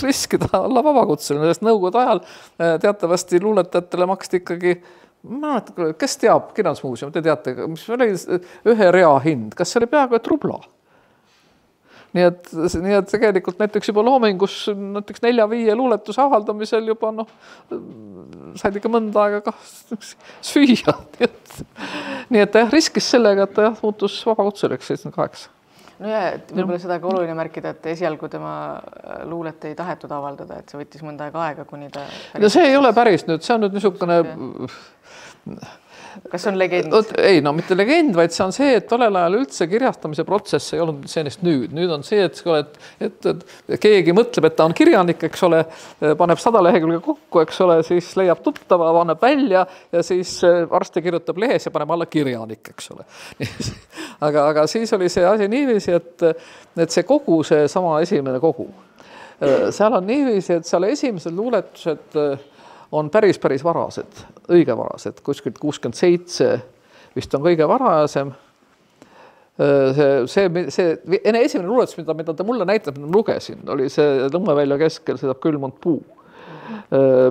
riskida olla vabakutseline, sest nõukogude ajal teatavasti luuletajatele maksti ikkagi kes teab kirjandusmuuseum, te teate, mis oli ühe rea hind, kas see oli peaaegu et rubla? Nii et tegelikult näiteks juba loomingus näiteks 4-5 luuletuse avaldamisel juba said ikka mõnda aega ka süüa. Nii et riskis sellega, et ta muutus vabakutseliseks 78. No ja võib-olla seda ka oluline märkida, et esialgu tema luulet ei tahetud avaldada, et see võttis mõnda aega, kuni ta... No see ei ole päris nüüd, see on nüüd niisugune... Kas on legend? Ei, mitte legend, vaid see on see, et tollel ajal üldse kirjastamise protsess ei olnud senist nüüd. Nüüd on see, et keegi mõtleb, et ta on kirjanik, eks ole, paneb 100 lehekülge kokku, eks ole, siis leiab tuttava, paneb välja ja siis varsti kirjutab lehes ja paneb alla kirjanik, eks ole. Aga siis oli see asi niiviisi, et see kogu, see sama esimene kogu. Seal on niiviisi, et seal esimesed luuletused on päris varased, õige varased, kuskilt 67 vist on kõige varajasem. Ene esimene luuletus, mida ta mulle näitab, mida ma lugesin, oli see Lõmmevälja keskel sõidab külmunud puu,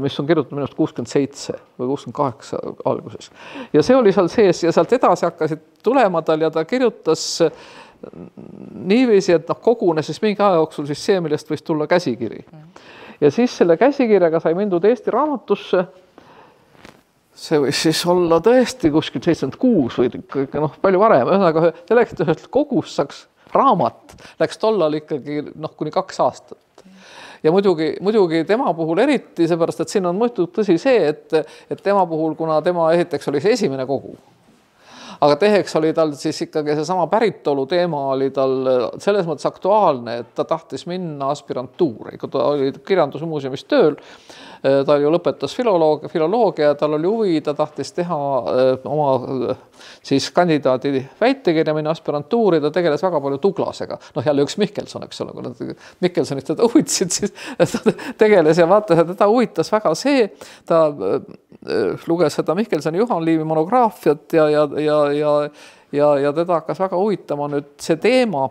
mis on kirjutatud minust 67 või 68 alguses. Ja see oli seal sees ja sealt edasi hakkasid tulema tal ja ta kirjutas niiviisi, et kogunes siis mingi aja jooksul siis see, millest võis tulla käsikiri. Ja siis selle käsikirjaga sai mindud Eesti raamatusse. See võis siis olla tõesti kuskil 76 või palju varem. Ühesõnaga, selleks, et ühest kogust saaks raamat, läks tollal ikkagi kuni 2 aastat. Ja muidugi tema puhul eriti, seepärast, et siin on muidu tõsi see, et tema puhul, kuna tema esiteks oli see esimene kogu, aga teheks oli tal siis ikkagi seesama päritolu teema oli tal selles mõttes aktuaalne, et ta tahtis minna aspirantuuri, kui ta oli kirjandusmuuseumis tööl, ta ju lõpetas filoloogia, tal oli huvi, ta tahtis teha oma siis kandidaadi väitekirja, minna aspirantuuri, ta tegeles väga palju Douglasega. Noh, jälle üks Mihkelson, eks ole, kui nad Mihkelsonist teda huvitasid, siis ta tegeles ja vaatas, et teda huvitas väga see, ta luges seda Mihkelsoni Juhan Liivi monograafiat ja teda hakkas väga huvitama nüüd see teema,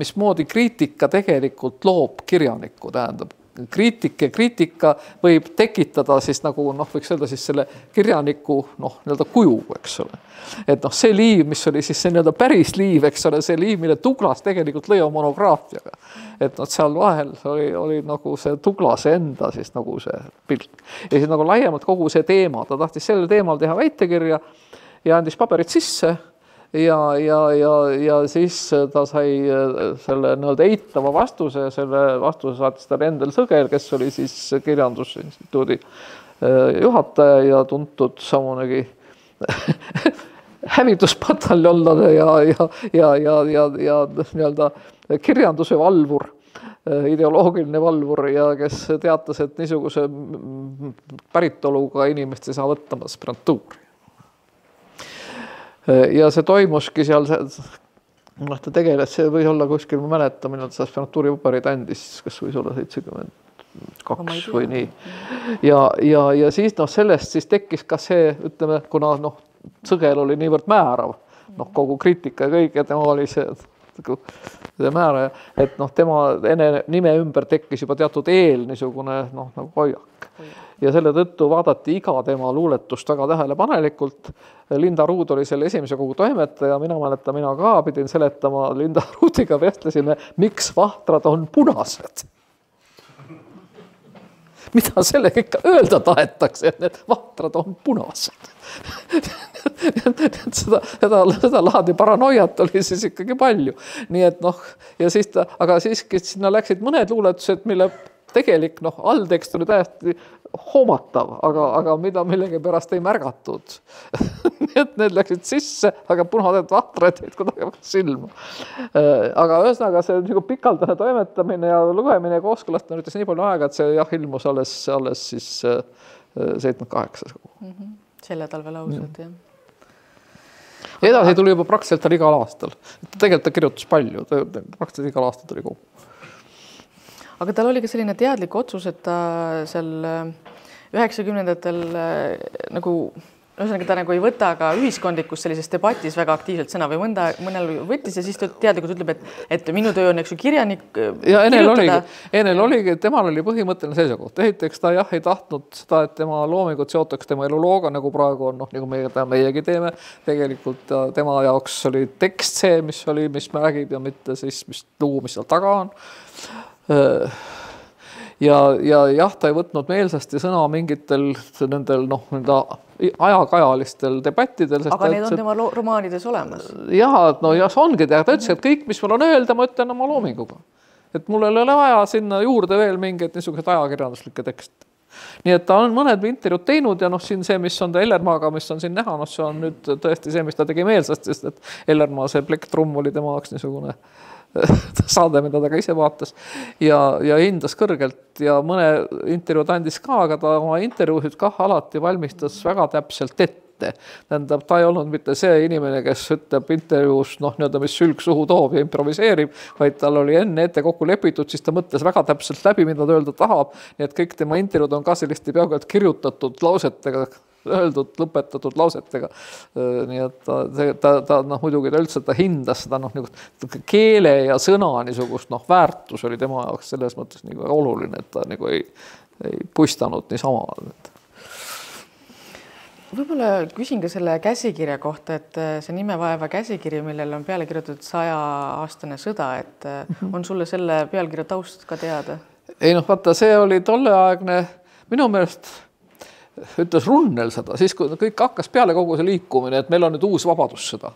mismoodi kriitika tegelikult loob kirjanikku, tähendab. Kriitika võib tekitada siis nagu võiks öelda siis selle kirjaniku nii-öelda kuju, eks ole. Et see liiv, mis oli siis see nii-öelda päris liiv, eks ole, see liiv, mille Douglas tegelikult lõi oma monograafiaga. Et seal vahel oli nagu see Douglase enda siis nagu see pilt. Ja siis nagu laiemalt kogu see teema, ta tahtis sellel teemal teha väitekirja ja andis paberid sisse ja siis ta sai selle nii-öelda eitava vastuse, selle vastuse saatis ta Endel Sõgel, kes oli siis Kirjandusinstituudi juhataja ja tuntud samunegi hävituspataljonlane ja nii-öelda kirjanduse valvur, ideoloogiline valvur ja kes teatas, et niisuguse päritoluga inimest ei saa võtta aspirantuuri. Ja see toimuski seal, ta tegeles, see võis olla kuskil, ma mäletan, millal see aspirantuuri paberid andis, kas võis olla 72 või nii. Ja siis sellest siis tekkis ka see, ütleme, kuna Sõgel oli niivõrd määrav, kogu kriitika ja kõik, ja tema oli see määraja, et tema nime ümber tekkis juba teatud niisugune nagu hoiak. Ja selle tõttu vaadati iga tema luuletust väga tähelepanelikult. Linda Ruud oli selle esimese kogu toimetaja, mina ka pidin seletama, Linda Ruudiga vestlesime, miks vahtrad on punased. Mida sellega ikka öelda tahetakse, et need vahtrad on punased. Seda laadi paranoiat oli siis ikkagi palju. Nii et ja siis aga siiski sinna läksid mõned luuletused, mille tegelik alltekst oli täiesti hoomatav, aga mida millegi pärast ei märgatud. Nii et need läksid sisse, aga punased vahtrad jäid kuidagi silma. Aga ühesõnaga see pikaldane toimetamine ja lugemine ja kooskõlastamine ütles nii palju aega, et see ilmus alles siis 78. Selle talve laused, jah. Edasi tuli juba praktiliselt igal aastal. Tegelikult ta kirjutas palju, praktiliselt igal aastal tuli kogu. Aga tal oli ka selline teadlik otsus, et ta seal 90-ndatel nagu, ühesõnaga ta nagu ei võta ka ühiskondlikus sellises debatis väga aktiivselt sõna või mõnel võttis ja siis teadlikult ütleb, et minu töö on kirjanik ja Enel oligi, temal oli põhimõtteline seisukoht. Ehiteks ta ei tahtnud seda, et tema loomingut seotaks tema elulooga, nagu praegu on, nagu meiegi teeme. Tegelikult tema jaoks oli tekst see, mis me räägib ja mitte siis, mis seal taga on. Ja ta ei võtnud meelsasti sõna mingitel nendel ajakajalistel debattidel. Aga need on tema romaanides olemas. Ja see ongi ta ütles, et kõik, mis mul on öelda, ma ütlen oma loominguga. Et mul ei ole vaja sinna juurde veel mingeid niisugused ajakirjanduslikke tekste. Nii et ta on mõned intervjuud teinud ja siin see, mis on ta Ellermaaga, mis on siin näha, see on nüüd tõesti see, mis ta tegi meelsasti, sest et Ellermaa see Plekktrumm oli tema jaoks niisugune saade, mida ta ka ise vaatas ja hindas kõrgelt ja mõne intervjuud andis ka, aga ta oma intervjuusid alati valmistas väga täpselt ette. Tähendab, ta ei olnud mitte see inimene, kes ütleb intervjuus, mis sülg suhu toob ja improviseerib, vaid tal oli ette kokku lepitud, siis ta mõtles väga täpselt läbi, mida ta öelda tahab. Nii et kõik tema intervjuud on ka selliste peaaegu kirjutatud lausetega, öeldud, lõpetatud lausetega. Nii et ta muidugi ta hindas seda keele ja sõna niisugust väärtus oli tema jaoks selles mõttes väga oluline, et ta ei puistanud niisama. Võib-olla küsin ka selle käsikirja kohta, et see nimevaeva käsikiri, millel on peale kirjutatud 100-aastane sõda, et on sulle selle pealkirja taust ka teada? Ei vaata, see oli tolleaegne, minu meelest ütles Runnel seda, siis kui kõik hakkas peale kogu see liikumine, et meil on nüüd uus vabadussõda.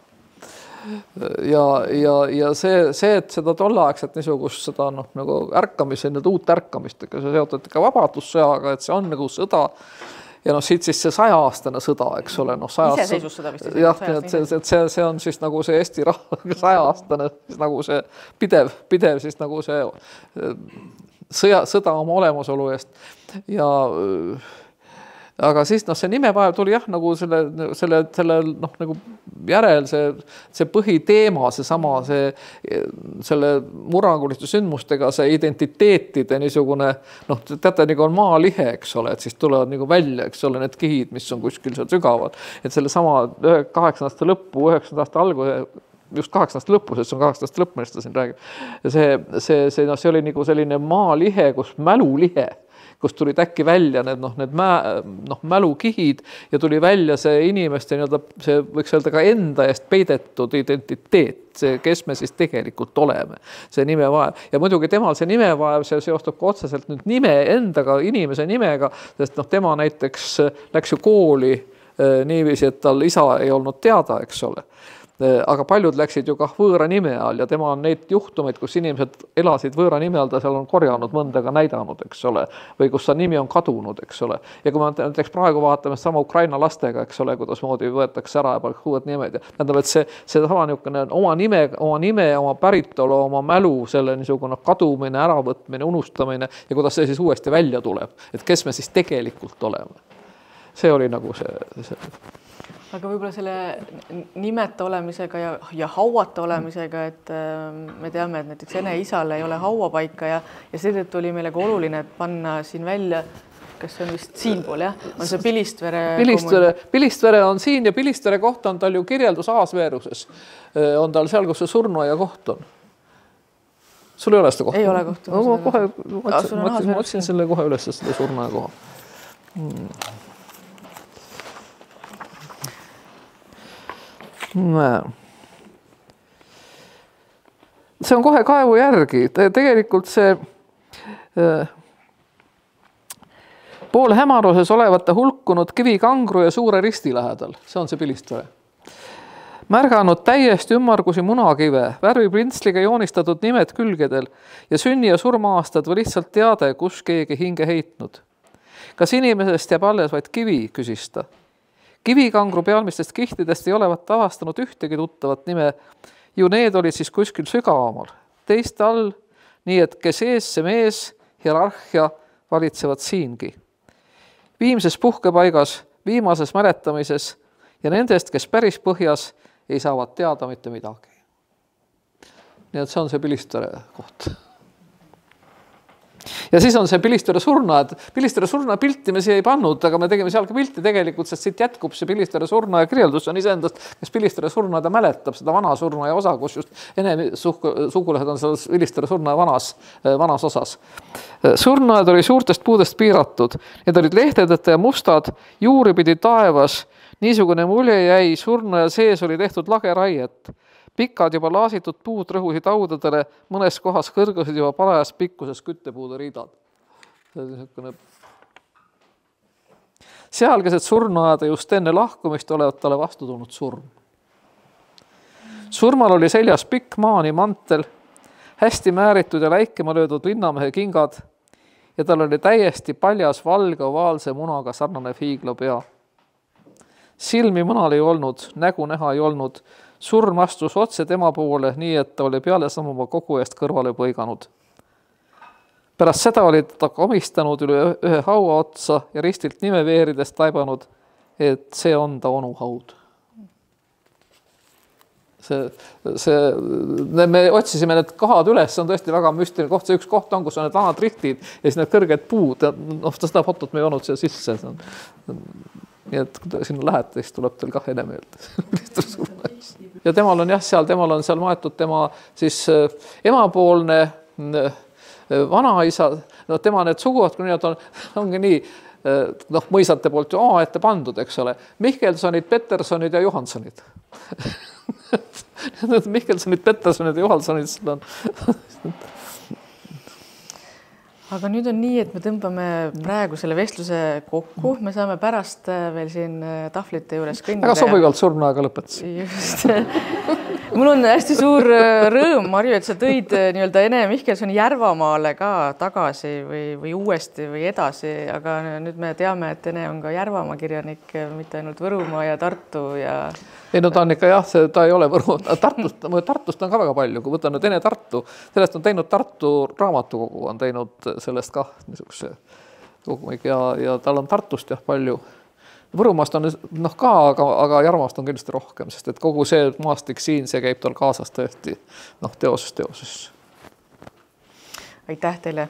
Ja see, et seda tolleaegset niisugust seda nagu ärkamise, uut ärkamist, see seotud ka vabadussõjaga, et see on nagu sõda. ja noh, siit siis see 100-aastane sõda, eks ole, noh, iseseivussõda vist. Jah, see on siis nagu see Eesti rahva 100-aastane nagu see pidev siis nagu see sõda oma olemasolu eest ja aga siis noh, see nimevaev tuli jah, nagu selle noh, nagu järel see põhiteema, seesama selle murranguliste sündmustega see identiteetide niisugune noh, teate, nagu on maalihe, eks ole, et siis tulevad nagu välja, eks ole, need kihid, mis on kuskil seal sügavad, et selle sama 8. aasta lõppu, 9. aasta alguse just 8. aasta lõppu, sest see on 8. aasta lõpp, millest ta siin räägib. See oli nagu selline maalihe, kus mälulihe, kus tulid äkki välja need mälukihid ja tuli välja see inimeste see võiks öelda ka enda eest peidetud identiteet, see, kes me siis tegelikult oleme, see nimevaev. Ja muidugi temal see nimevaev, see seostub ka otseselt nüüd nime endaga, inimese nimega, sest tema näiteks läks ju kooli niiviisi, et tal isa ei olnud teada, eks ole. Aga paljud läksid ju ka võõra nime all ja tema on neid juhtumeid, kus inimesed elasid võõra nime all, ta seal on korjanud mõnda ka näidanud, eks ole, või kus ta nimi on kadunud, eks ole. Ja kui me näiteks praegu vaatame sama Ukraina lastega, eks ole, kuidas moodi võetakse ära ja palju uued nimed. Tähendab, et see sama niisugune oma nime, oma päritolu, oma mälu, selle niisugune kadumine, äravõtmine, unustamine ja kuidas see siis uuesti välja tuleb, et kes me siis tegelikult oleme. See oli nagu see. Aga võib-olla selle nimeta olemisega ja hauata olemisega, et me teame, et näiteks ene isal ei ole hauapaika ja seetõttu oli meile ka oluline panna siin välja, kas see on vist siinpool, jah? On see Pilistvere on siin ja Pilistvere koht on tal ju kirjeldus Aasveeruses. On tal seal, kus see surnuaia koht on. Sul ei ole seda kohta? Ei ole kohta. Ma otsin selle kohe üles, seda surnuaia koha. See on kohe kaevu järgi. Tegelikult see pool hämaruses olevate hulkunud kivikangru ja suure risti lähedal. See on see Pilistvere. Märganud täiesti ümmargusi munakive, värviprintsliga joonistatud nimed külgedel ja sünni- ja surmaaastad või lihtsalt teade, kus keegi hinge heitnud. Kas inimesest jääb alles vaid kivi, küsis ta. Kivikangru pealmistest kihtidest ei olevat avastanud ühtegi tuttavat nime, ju need olid siis kuskil sügavamal. Teist all, nii et kes ees, see mees, hierarhia valitsevad siingi. Viimses puhkepaigas, viimases mäletamises ja nendest, kes päris põhjas, ei saavad teada mitte midagi. Nii et see on see Pilistvere koht. Ja siis on see Pilistvere surnuaed. Pilistvere surnuaia pilti me siia ei pannud, aga me tegime seal ka pilti tegelikult, sest siit jätkub see Pilistvere surnuaia kirjeldus on iseendast, kes Pilistvere surnuaeda mäletab, seda vana surnuaia osa, kus just ene sugulased on selles Pilistvere surnuaia vanas osas. Surnuaed oli suurtest puudest piiratud. Need olid lehtedete ja mustad, juuri pidi taevas. Niisugune mulje jäi, surnuaia sees oli tehtud lageraiet. Pikad juba laasitud puud rõhusid haudadele, mõnes kohas kõrgusid juba parajas pikkuses küttepuude riidad. Seal keset surnuaeda just enne lahkumist olevat talle vastu tulnud surm. Surmal oli seljas pikk maani mantel, hästi määritud ja läikema löödud linnamehe kingad ja tal oli täiesti paljas valge ovaalse munaga sarnane hiiglapea. Silmi munal ei olnud, nägu näha ei olnud. Surm astus otse tema poole, nii et ta oli peale samuma kogu eest kõrvale põiganud. Pärast seda oli ta komistanud üle ühe haua otsa ja ristilt nime veeridest taibanud, et see on ta onu haud. Me otsisime need kohad üles, see on tõesti väga müstiline koht, see üks koht on, kus on need vanad ristid ja siis need kõrged puud. Seda fotot me ei olnud siia sisse. Nii et kui sinna lähete, siis tuleb teil kah ene meelde. Ja temal on seal maetud tema siis emapoolne vanaisa, tema need suguvad, kui need ongi nii, mõisate poolt ju A ette pandud, eks ole. Mihkelsonid, Petersonid ja Johanssonid. Mihkelsonid, Petersonid ja Johanssonid, seda on... Aga nüüd on nii, et me tõmbame praegu selle vestluse kokku. Me saame pärast veel siin tahvlite juures kõnnida. Väga sobivalt surnuaega lõpetas. Just. mul on hästi suur rõõm, Marju, et sa tõid nii-öelda Ene Mihkelsoni Järvamaale ka tagasi või uuesti või edasi, aga nüüd me teame, et Ene on ka Järvamaa kirjanik, mitte ainult Võrumaa ja Tartu ja... Ei, no ta on ikka jah, ta ei ole Võru, Tartust on ka väga palju, kui võtan nüüd Ene Tartu, sellest on teinud Tartu raamatukogu, on teinud sellest ka niisuguse kogumik ja tal on Tartust jah palju. Võrumaast on ka, aga Järvamaast on kindlasti rohkem, sest et kogu see maastik siin, see käib tal kaasas tõesti teoses. Aitäh teile!